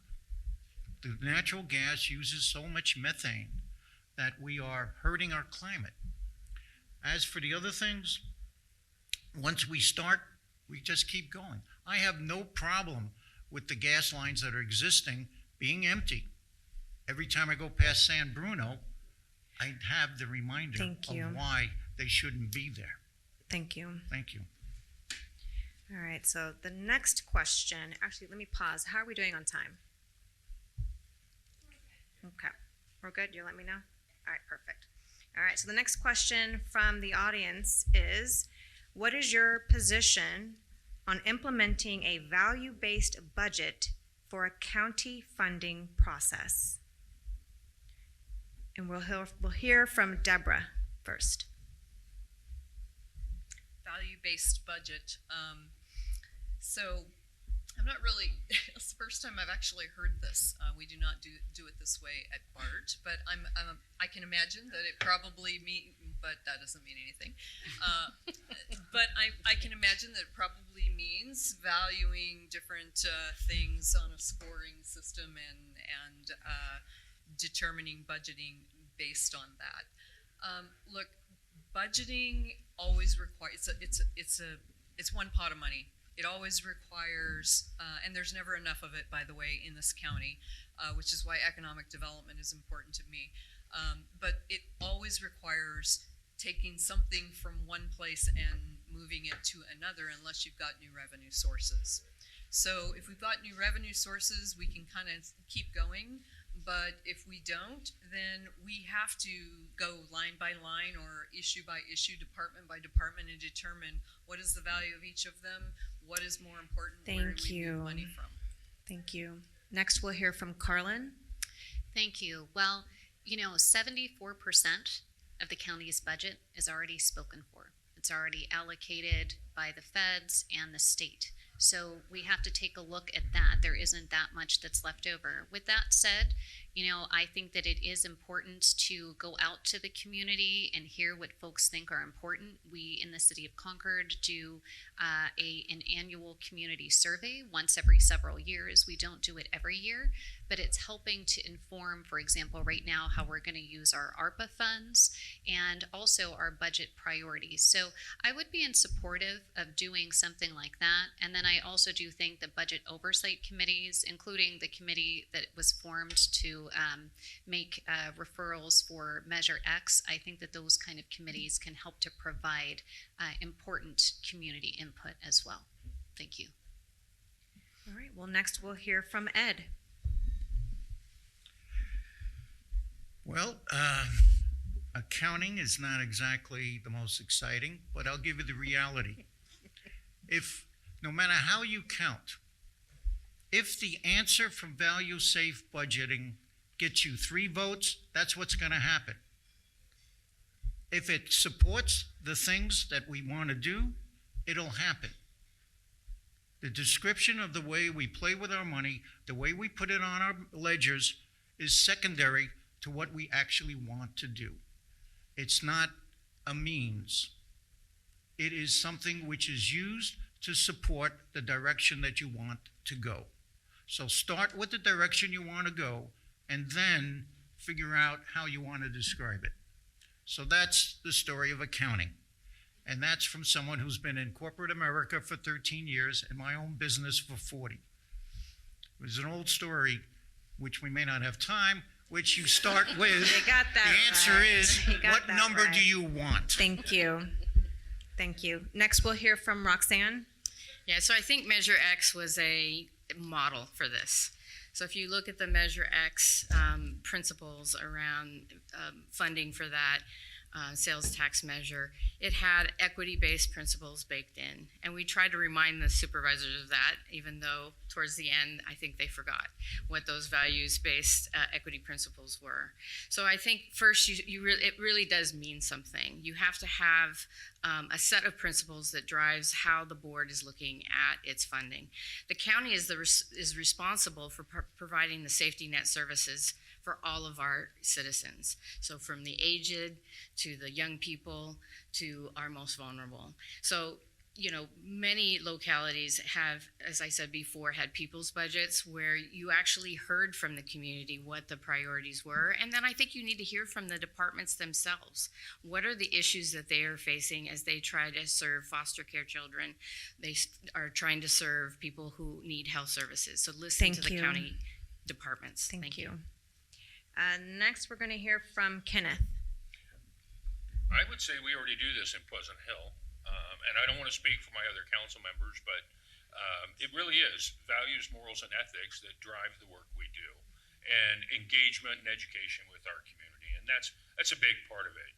The natural gas uses so much methane that we are hurting our climate. As for the other things, once we start, we just keep going. I have no problem with the gas lines that are existing being empty. Every time I go past San Bruno, I have the reminder of why they shouldn't be there. Thank you. Thank you. All right, so the next question, actually, let me pause. How are we doing on time? Okay, we're good? You let me know? All right, perfect. All right, so the next question from the audience is, what is your position on implementing a value-based budget for a county funding process? And we'll hear from Debora first. Value-based budget. So I'm not really, it's the first time I've actually heard this. We do not do it this way at BART, but I can imagine that it probably but that doesn't mean anything. But I can imagine that it probably means valuing different things on a scoring system and determining budgeting based on that. Look, budgeting always requires, it's one pot of money. It always requires, and there's never enough of it, by the way, in this county, which is why economic development is important to me. But it always requires taking something from one place and moving it to another unless you've got new revenue sources. So if we've got new revenue sources, we can kind of keep going. But if we don't, then we have to go line by line or issue by issue, department by department, and determine what is the value of each of them, what is more important, where do we move money from. Thank you. Next, we'll hear from Carlyn. Thank you. Well, 74% of the county's budget is already spoken for. It's already allocated by the feds and the state. So we have to take a look at that. There isn't that much that's left over. With that said, I think that it is important to go out to the community and hear what folks think are important. We in the city of Concord do an annual community survey once every several years. We don't do it every year, but it's helping to inform, for example, right now, how we're going to use our ARPA funds and also our budget priorities. So I would be in supportive of doing something like that. And then I also do think the budget oversight committees, including the committee that was formed to make referrals for Measure X, I think that those kind of committees can help to provide important community input as well. Thank you. All right, well, next we'll hear from Ed. Well, accounting is not exactly the most exciting, but I'll give you the reality. No matter how you count, if the answer from value-safe budgeting gets you 3 votes, that's what's going to happen. If it supports the things that we want to do, it'll happen. The description of the way we play with our money, the way we put it on our ledgers, is secondary to what we actually want to do. It's not a means. It is something which is used to support the direction that you want to go. So start with the direction you want to go, and then figure out how you want to describe it. So that's the story of accounting. And that's from someone who's been in corporate America for 13 years and my own business for 40. It was an old story, which we may not have time, which you start with. You got that The answer right. is, You got what that number right. do you want? Thank you. Thank you. Next, we'll hear from Roxanne. Yeah, so I think Measure X was a model for this. So if you look at the Measure X principles around funding for that sales tax measure, it had equity-based principles baked in. And we tried to remind the supervisors of that, even though towards the end, I think they forgot what those values-based equity principles were. So I think first, it really does mean something. You have to have a set of principles that drives how the board is looking at its funding. The county is responsible for providing the safety net services for all of our citizens. So from the aged to the young people to our most vulnerable. So, many localities have, as I said before, had people's budgets where you actually heard from the community what the priorities were. And then I think you need to hear from the departments themselves. What are the issues that they are facing as they try to serve foster care children? They are trying to serve people who need health services. So listen to the county departments. Thank you. Next, we're going to hear from Kenneth. I would say we already do this in Pleasant Hill, and I don't want to speak for my other council members, but it really is values, morals, and ethics that drive the work we do, and engagement and education with our community, and that's a big part of it.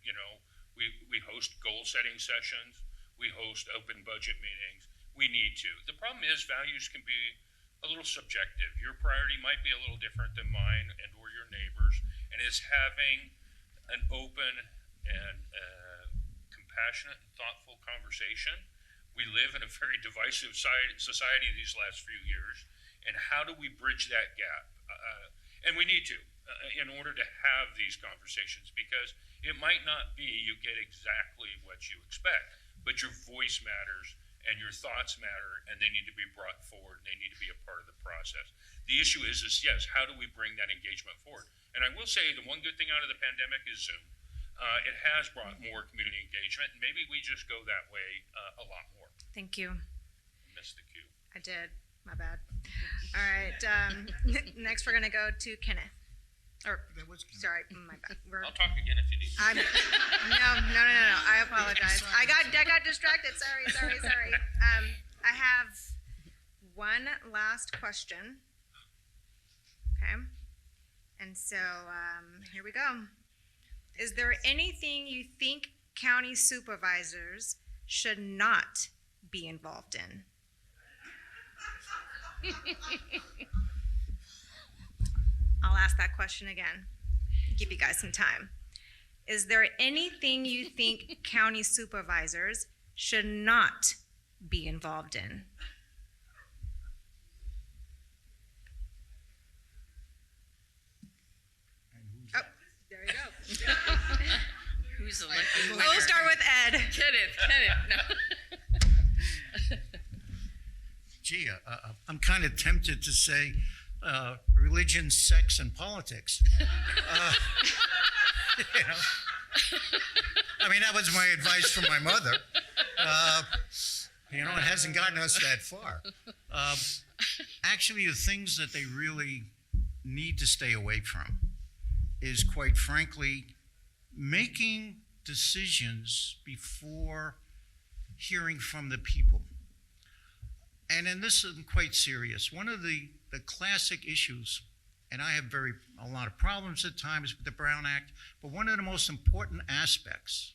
We host goal-setting sessions, we host open budget meetings. We need to. The problem is values can be a little subjective. Your priority might be a little different than mine and or your neighbors, and it's having an open and compassionate and thoughtful conversation. We live in a very divisive society these last few years, and how do we bridge that gap? And we need to in order to have these conversations, because it might not be you get exactly what you expect, but your voice matters and your thoughts matter, and they need to be brought forward, and they need to be a part of the process. The issue is yes, how do we bring that engagement forward? And I will say the one good thing out of the pandemic is Zoom. It has brought more community engagement, and maybe we just go that way a lot more. Thank you. Missed the cue. I did. My bad. All right. Next, we're going to go to Kenneth. Sorry, my bad. I'll talk again if you need. No. I apologize. I got distracted. Sorry. I have one last question. Okay. And so here we go. Is there anything you think county supervisors should not be involved in? I'll ask that question again. Give you guys some time. Is there anything you think county supervisors should not be involved in? Oh, there you go. Who's the lucky winner? We'll start with Ed. Kenneth, no. Gee, I'm kind of tempted to say religion, sex, and politics. You know? I mean, that was my advice from my mother. You know, it hasn't gotten us that far. Actually, the things that they really need to stay away from is, quite frankly, making decisions before hearing from the people. And this is quite serious. One of the classic issues, and I have a lot of problems at times with the Brown Act, but one of the most important aspects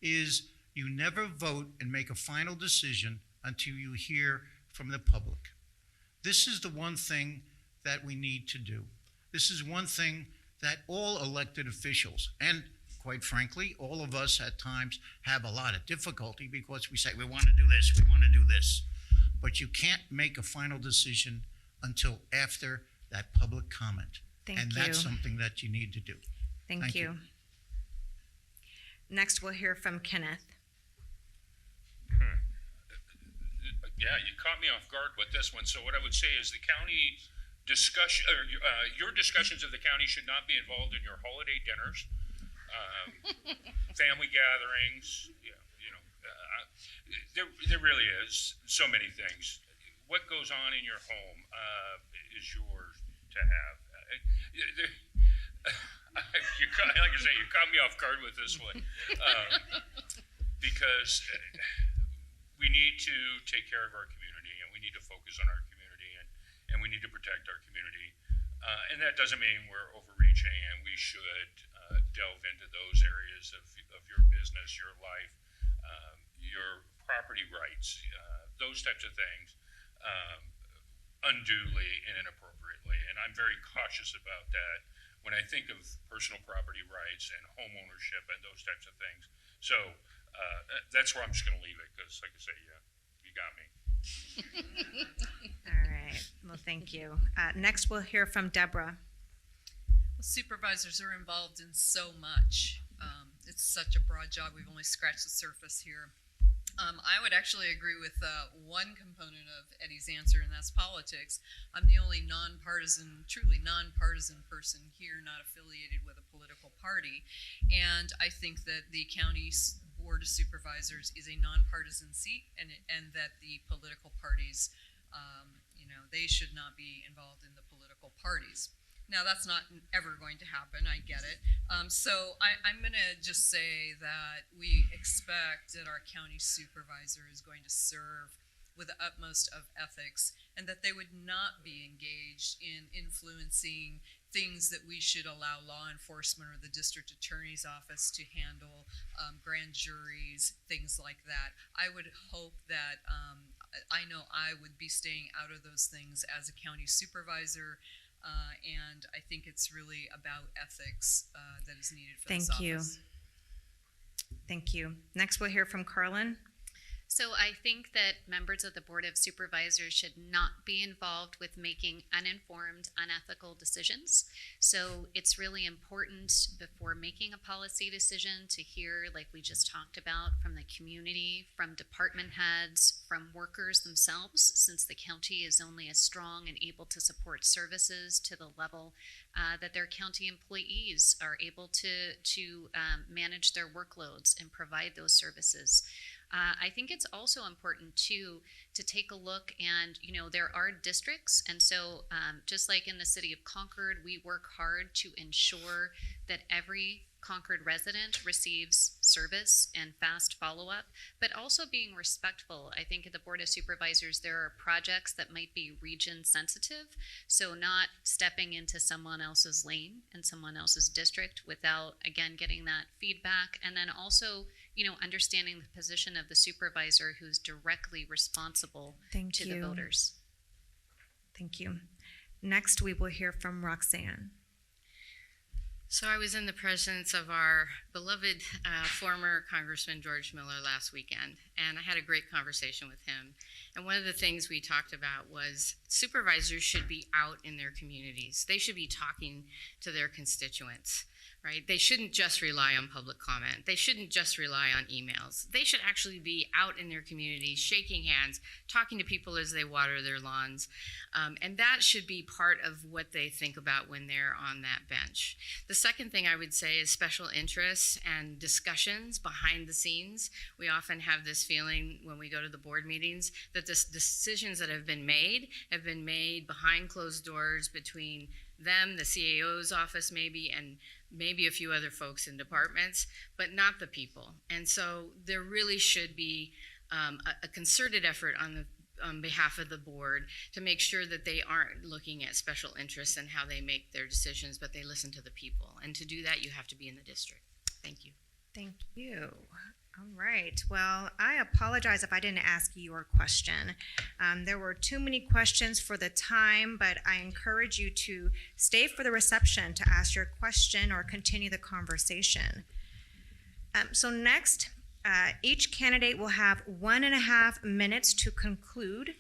is you never vote and make a final decision until you hear from the public. This is the one thing that we need to do. This is one thing that all elected officials, and quite frankly, all of us at times have a lot of difficulty because we say, we want to do this, we want to do this. But you can't make a final decision until after that public comment. Thank and you. that's something that you need to do. Thank you. Next, we'll hear from Kenneth. Yeah, you caught me off guard with this one. So what I would say is the county discussion, or your discussions of the county should not be involved in your holiday dinners, family gatherings. There really is so many things. What goes on in your home is yours to have. Like I say, you caught me off guard with this one, because we need to take care of our community, and we need to focus on our community, and we need to protect our community. And that doesn't mean we're overreaching, and we should delve into those areas of your business, your life, your property rights, those types of things, unduly and inappropriately. And I'm very cautious about that when I think of personal property rights and home ownership and those types of things. So that's where I'm just going to leave it, because, like I say, you got me. All right. Well, thank you. Next, we'll hear from Debora. Supervisors are involved in so much. It's such a broad job. We've only scratched the surface here. I would actually agree with one component of Eddie's answer, and that's politics. I'm the only truly nonpartisan person here, not affiliated with a political party. And I think that the county Board of Supervisors is a nonpartisan seat, and that the political parties, they should not be involved in the political parties. Now, that's not ever going to happen. I get it. So I'm going to just say that we expect that our county supervisor is going to serve with the utmost of ethics, and that they would not be engaged in influencing things that we should allow law enforcement or the district attorney's office to handle, grand juries, things like that. I would hope that, I know I would be staying out of those things as a county supervisor. And I think it's really about ethics that is needed for this office. Thank you. Next, we'll hear from Carlyn. So I think that members of the Board of Supervisors should not be involved with making uninformed, unethical decisions. So it's really important before making a policy decision to hear, like we just talked about, from the community, from department heads, from workers themselves, since the county is only as strong and able to support services to the level that their county employees are able to manage their workloads and provide those services. I think it's also important to take a look, and there are districts, and so just like in the city of Concord, we work hard to ensure that every Concord resident receives service and fast follow-up, but also being respectful. I think at the Board of Supervisors, there are projects that might be region sensitive, so not stepping into someone else's lane and someone else's district without, again, getting that feedback, and then also, understanding the position of the supervisor who's directly responsible Thank to you. the voters. Thank you. Next, we will hear from Roxanne. So I was in the presence of our beloved former Congressman George Miller last weekend, and I had a great conversation with him. And one of the things we talked about was supervisors should be out in their communities. They should be talking to their constituents, right? They shouldn't just rely on public comment. They shouldn't just rely on emails. They should actually be out in their communities, shaking hands, talking to people as they water their lawns. And that should be part of what they think about when they're on that bench. The second thing I would say is special interests and discussions behind the scenes. We often have this feeling when we go to the board meetings that the decisions that have been made behind closed doors between them, the CAO's office maybe, and maybe a few other folks in departments, but not the people. And so there really should be a concerted effort on behalf of the board to make sure that they aren't looking at special interests and how they make their decisions, but they listen to the people. And to do that, you have to be in the district. Thank you. Thank you. All right. Well, I apologize if I didn't ask you your question. There were too many questions for the time, but I encourage you to stay for the reception to ask your question or continue the conversation. So next, each candidate will have 1.5 minutes to conclude.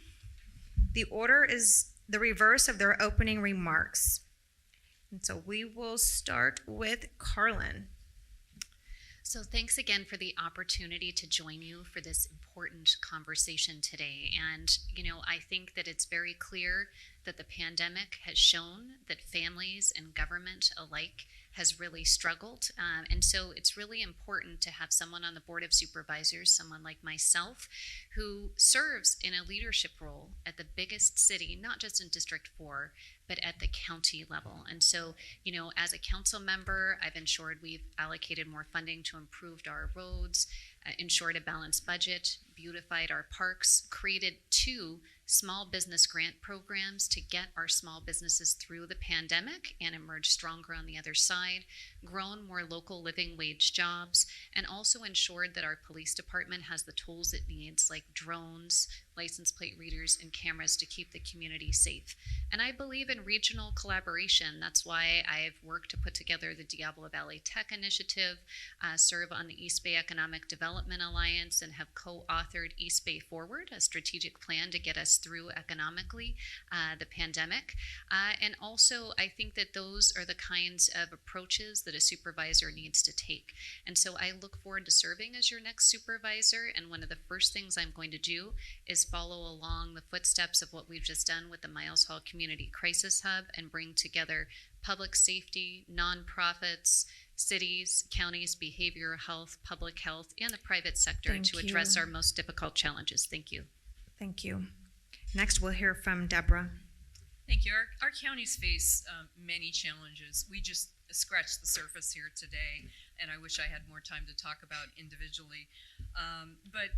The order is the reverse of their opening remarks. And so we will start with Carlyn. So thanks again for the opportunity to join you for this important conversation today. And, I think that it's very clear that the pandemic has shown that families and government alike has really struggled. And so it's really important to have someone on the Board of Supervisors, someone like myself, who serves in a leadership role at the biggest city, not just in District 4, but at the county level. And so, as a council member, I've ensured we've allocated more funding to improve our roads, ensured a balanced budget, beautified our parks, created 2 small business grant programs to get our small businesses through the pandemic and emerge stronger on the other side, grown more local living wage jobs, and also ensured that our police department has the tools it needs, like drones, license plate readers, and cameras to keep the community safe. And I believe in regional collaboration. That's why I've worked to put together the Diablo Valley Tech Initiative, serve on the East Bay Economic Development Alliance, and have co-authored East Bay Forward, a strategic plan to get us through economically the pandemic. And also, I think that those are the kinds of approaches that a supervisor needs to take. And so I look forward to serving as your next supervisor. And one of the first things I'm going to do is follow along the footsteps of what we've just done with the Miles Hall Community Crisis Hub and bring together public safety, nonprofits, cities, counties, behavioral health, public health, and the private sector to address our most difficult challenges. Thank you. Thank you. Next, we'll hear from Debora. Thank you. Our counties face many challenges. We just scratched the surface here today, and I wish I had more time to talk about individually. But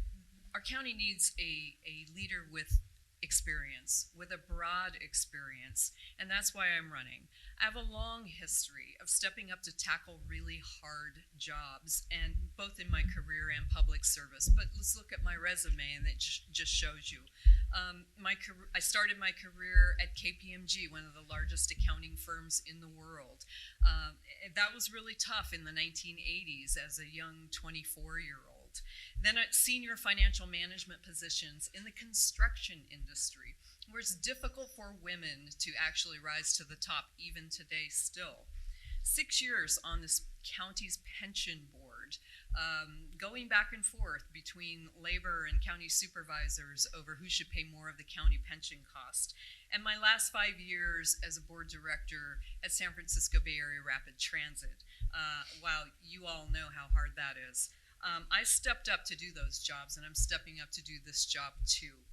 our county needs a leader with experience, with a broad experience, and that's why I'm running. I have a long history of stepping up to tackle really hard jobs, and both in my career and public service. But let's look at my resume, and it just shows you. I started my career at KPMG, one of the largest accounting firms in the world. That was really tough in the 1980s as a young 24-year-old. Then at senior financial management positions in the construction industry, where it's difficult for women to actually rise to the top even today still. 6 years on this county's pension board, going back and forth between labor and county supervisors over who should pay more of the county pension cost. And my last 5 years as a board director at San Francisco Bay Area Rapid Transit. Wow, you all know how hard that is. I stepped up to do those jobs, and I'm stepping up to do this job too.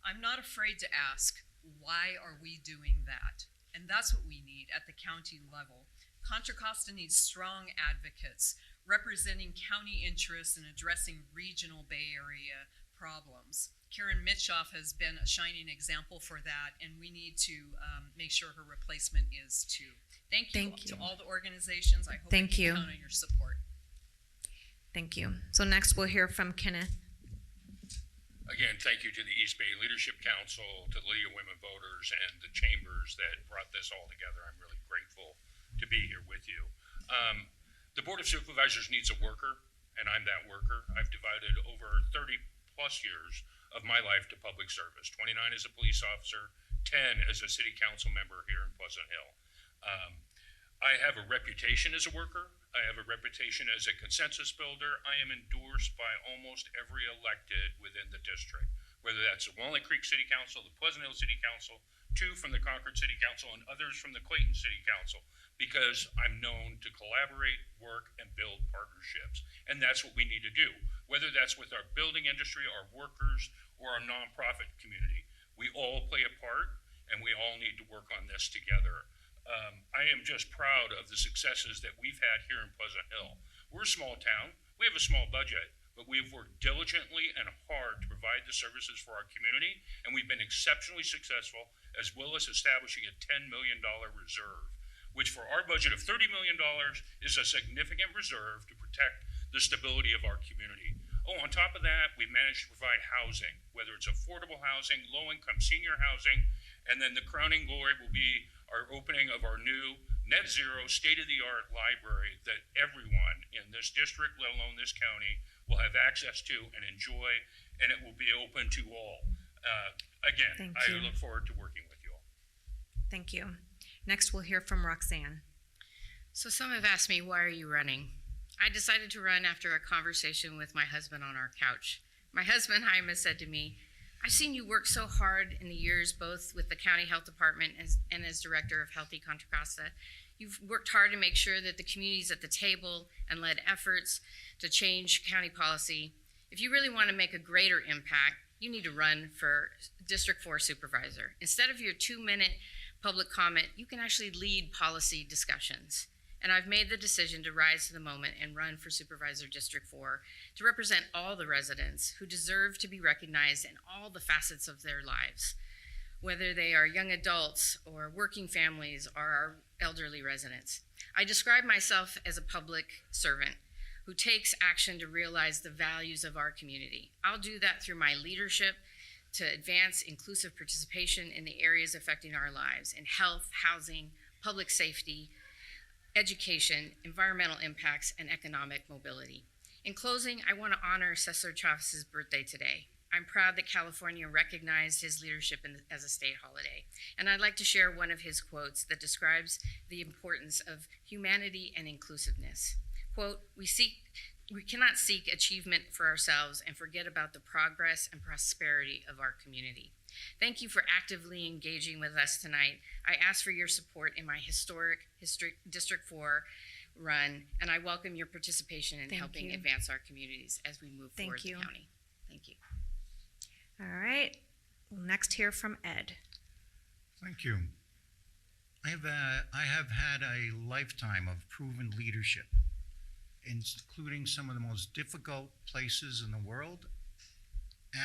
I'm not afraid to ask, why are we doing that? And that's what we need at the county level. Contra Costa needs strong advocates representing county interests and addressing regional Bay Area problems. Karen Mitchoff has been a shining example for that, and we need to make sure her replacement is too. Thank you to all the organizations. I hope we can count on your support. Thank you. So next we'll hear from Kenneth. Again, thank you to the East Bay Leadership Council, to the League of Women Voters, and the chambers that brought this all together. I'm really grateful to be here with you. The Board of Supervisors needs a worker, and I'm that worker. I've devoted over 30 plus years of my life to public service, 29 as a police officer, 10 as a city council member here in Pleasant Hill. I have a reputation as a worker. I have a reputation as a consensus builder. I am endorsed by almost every elected within the district, whether that's the Walnut Creek City Council, the Pleasant Hill City Council, 2 from the Concord City Council, and others from the Clayton City Council, because I'm known to collaborate, work, and build partnerships. And that's what we need to do, whether that's with our building industry, our workers, or our nonprofit community. We all play a part, and we all need to work on this together. I am just proud of the successes that we've had here in Pleasant Hill. We're a small town. We have a small budget, but we've worked diligently and hard to provide the services for our community, and we've been exceptionally successful, as well as establishing a $10 million reserve, which for our budget of $30 million is a significant reserve to protect the stability of our community. Oh, on top of that, we've managed to provide housing, whether it's affordable housing, low-income senior housing, and then the crowning glory will be our opening of our new net zero state-of-the-art library that everyone in this district, let alone this county, will have access to and enjoy, and it will be open to all. Again, I look forward to working with you all. Thank you. Next, we'll hear from Roxanne. So some have asked me, why are you running? I decided to run after a conversation with my husband on our couch. My husband, Jaime, said to me, I've seen you work so hard in the years, both with the county health department and as director of Healthy Contra Costa. You've worked hard to make sure that the community's at the table and led efforts to change county policy. If you really want to make a greater impact, you need to run for District 4 Supervisor. Instead of your 2-minute public comment, you can actually lead policy discussions. And I've made the decision to rise to the moment and run for Supervisor District 4 to represent all the residents who deserve to be recognized in all the facets of their lives, whether they are young adults or working families or our elderly residents. I describe myself as a public servant who takes action to realize the values of our community. I'll do that through my leadership to advance inclusive participation in the areas affecting our lives in health, housing, public safety, education, environmental impacts, and economic mobility. In closing, I want to honor Cesar Chavez's birthday today. I'm proud that California recognized his leadership as a state holiday. And I'd like to share one of his quotes that describes the importance of humanity and inclusiveness. Quote, we cannot seek achievement for ourselves and forget about the progress and prosperity of our community. Thank you for actively engaging with us tonight. I ask for your support in my historic District 4 run, and I welcome your participation in helping advance our communities as we move forward the county. Thank you. All right. We'll next hear from Ed. Thank you. I have had a lifetime of proven leadership, including some of the most difficult places in the world,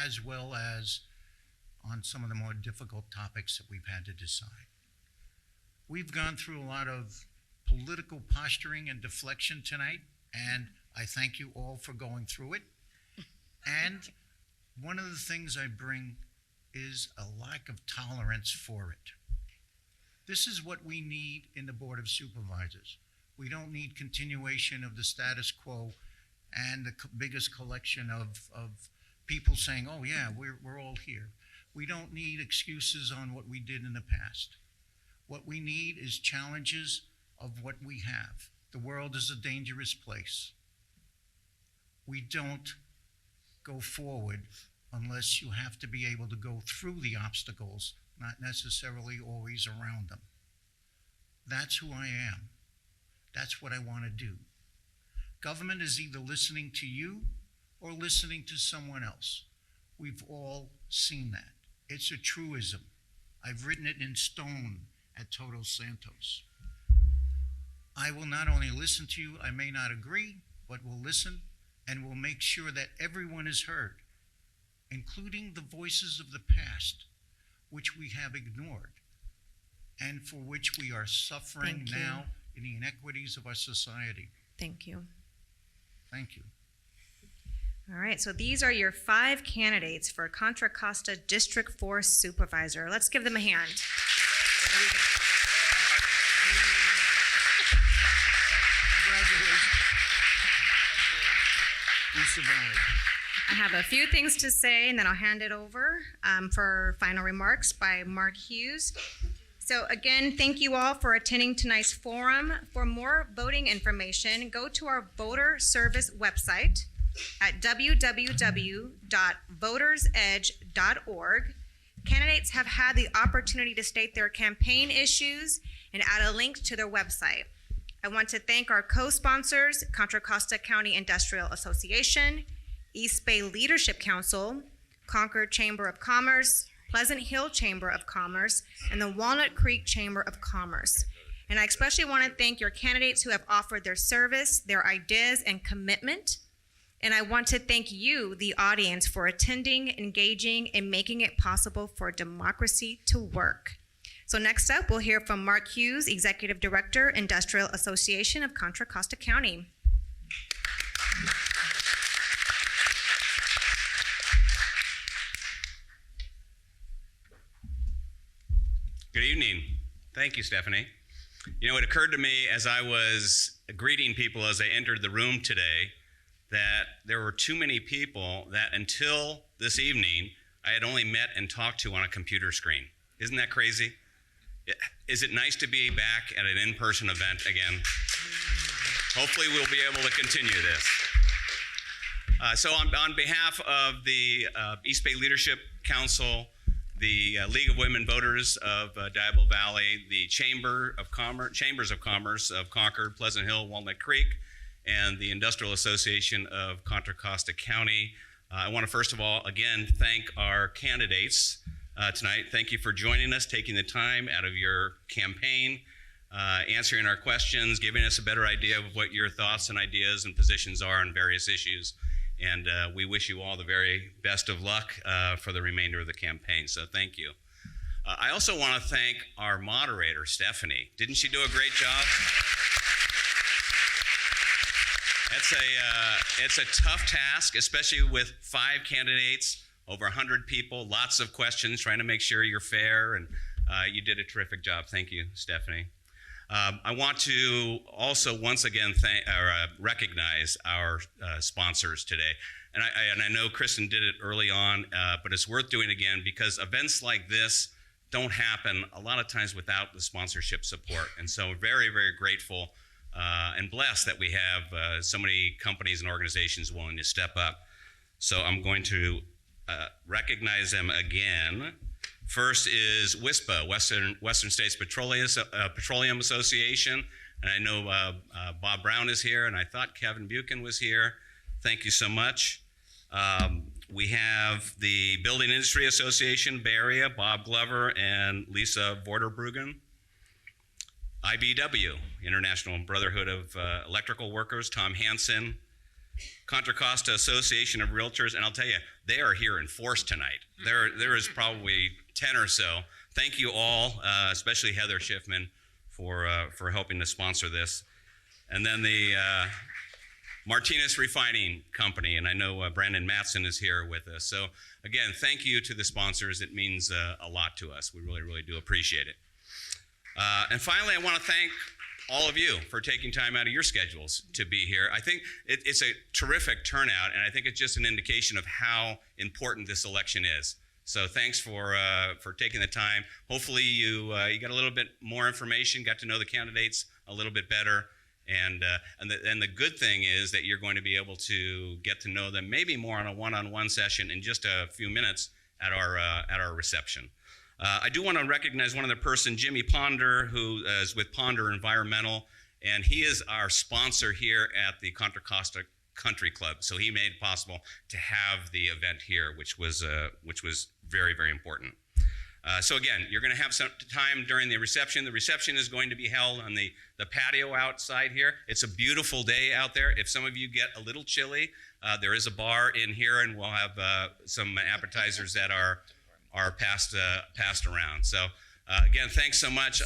as well as on some of the more difficult topics that we've had to decide. We've gone through a lot of political posturing and deflection tonight, and I thank you all for going through it. And one of the things I bring is a lack of tolerance for it. This is what we need in the Board of Supervisors. We don't need continuation of the status quo and the biggest collection of people saying, oh yeah, we're all here. We don't need excuses on what we did in the past. What we need is challenges of what we have. The world is a dangerous place. We don't go forward unless you have to be able to go through the obstacles, not necessarily always around them. That's who I am. That's what I want to do. Government is either listening to you or listening to someone else. We've all seen that. It's a truism. I've written it in stone at Todos Santos. I will not only listen to you, I may not agree, but will listen and will make sure that everyone is heard, including the voices of the past, which we have ignored, and for which we are suffering Thank you. now in the inequities of our society. Thank you. Thank you. All right, so these are your 5 candidates for Contra Costa District 4 Supervisor. Let's give them a hand. Congratulations. We survived. I have a few things to say, and then I'll hand it over for final remarks by Mark Hughes. So again, thank you all for attending tonight's forum. For more voting information, go to our voter service website at www.votersedge.org. Candidates have had the opportunity to state their campaign issues and add a link to their website. I want to thank our co-sponsors, Contra Costa County Industrial Association, East Bay Leadership Council, Concord Chamber of Commerce, Pleasant Hill Chamber of Commerce, and the Walnut Creek Chamber of Commerce. And I especially want to thank your candidates who have offered their service, their ideas, and commitment. And I want to thank you, the audience, for attending, engaging, and making it possible for democracy to work. So next up, we'll hear from Mark Hughes, Executive Director, Industrial Association of Contra Costa County. Good evening. Thank you, Stephanie. You know, it occurred to me as I was greeting people as I entered the room today that there were too many people that until this evening I had only met and talked to on a computer screen. Isn't that crazy? Is it nice to be back at an in-person event again? Hopefully we'll be able to continue this. So on behalf of the East Bay Leadership Council, the League of Women Voters of Diablo Valley, the Chambers of Commerce of Concord, Pleasant Hill, Walnut Creek, and the Industrial Association of Contra Costa County. I want to first of all, again, thank our candidates tonight. Thank you for joining us, taking the time out of your campaign, answering our questions, giving us a better idea of what your thoughts and ideas and positions are on various issues. And we wish you all the very best of luck for the remainder of the campaign. So thank you. I also want to thank our moderator, Stephanie. Didn't she do a great job? It's a tough task, especially with 5 candidates, over 100 people, lots of questions, trying to make sure you're fair, and you did a terrific job. Thank you, Stephanie. I want to also once again recognize our sponsors today. And I know Kristen did it early on, but it's worth doing again because events like this don't happen a lot of times without the sponsorship support. And so very, very grateful and blessed that we have so many companies and organizations willing to step up. So I'm going to recognize them again. First is WISPA, Western States Petroleum Association, and I know Bob Brown is here, and I thought Kevin Buchan was here. Thank you so much. We have the Building Industry Association, Bay Area, Bob Glover and Lisa Vorderbruggen. IBW, International Brotherhood of Electrical Workers, Tom Hansen. Contra Costa Association of Realtors, and I'll tell you, they are here in force tonight. There is probably 10 or so. Thank you all, especially Heather Schiffman, for helping to sponsor this. And then the Martinez Refining Company, and I know Brandon Matson is here with us. So again, thank you to the sponsors. It means a lot to us. We really, really do appreciate it. And finally, I want to thank all of you for taking time out of your schedules to be here. I think it's a terrific turnout, and I think it's just an indication of how important this election is. So thanks for taking the time. Hopefully you got a little bit more information, got to know the candidates a little bit better, and the good thing is that you're going to be able to get to know them maybe more on a one-on-one session in just a few minutes at our reception. I do want to recognize one other person, Jimmy Ponder, who is with Ponder Environmental, and he is our sponsor here at the Contra Costa Country Club. So he made it possible to have the event here, which was very, very important. So again, you're going to have some time during the reception. The reception is going to be held on the patio outside here. It's a beautiful day out there. If some of you get a little chilly, there is a bar in here, and we'll have some appetizers that are passed around. So again, thanks so much.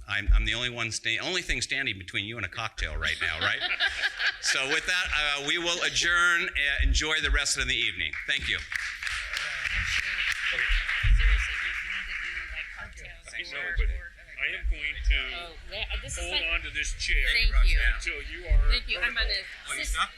I'm the only thing standing between you and a cocktail right now, right? So with that, we will adjourn. Enjoy the rest of the evening. Thank you. Seriously, we need to do like cocktails I know, but I am going to this is hold like, on to this chair thank you. until you are. Thank you. I'm gonna. Oh, you stop?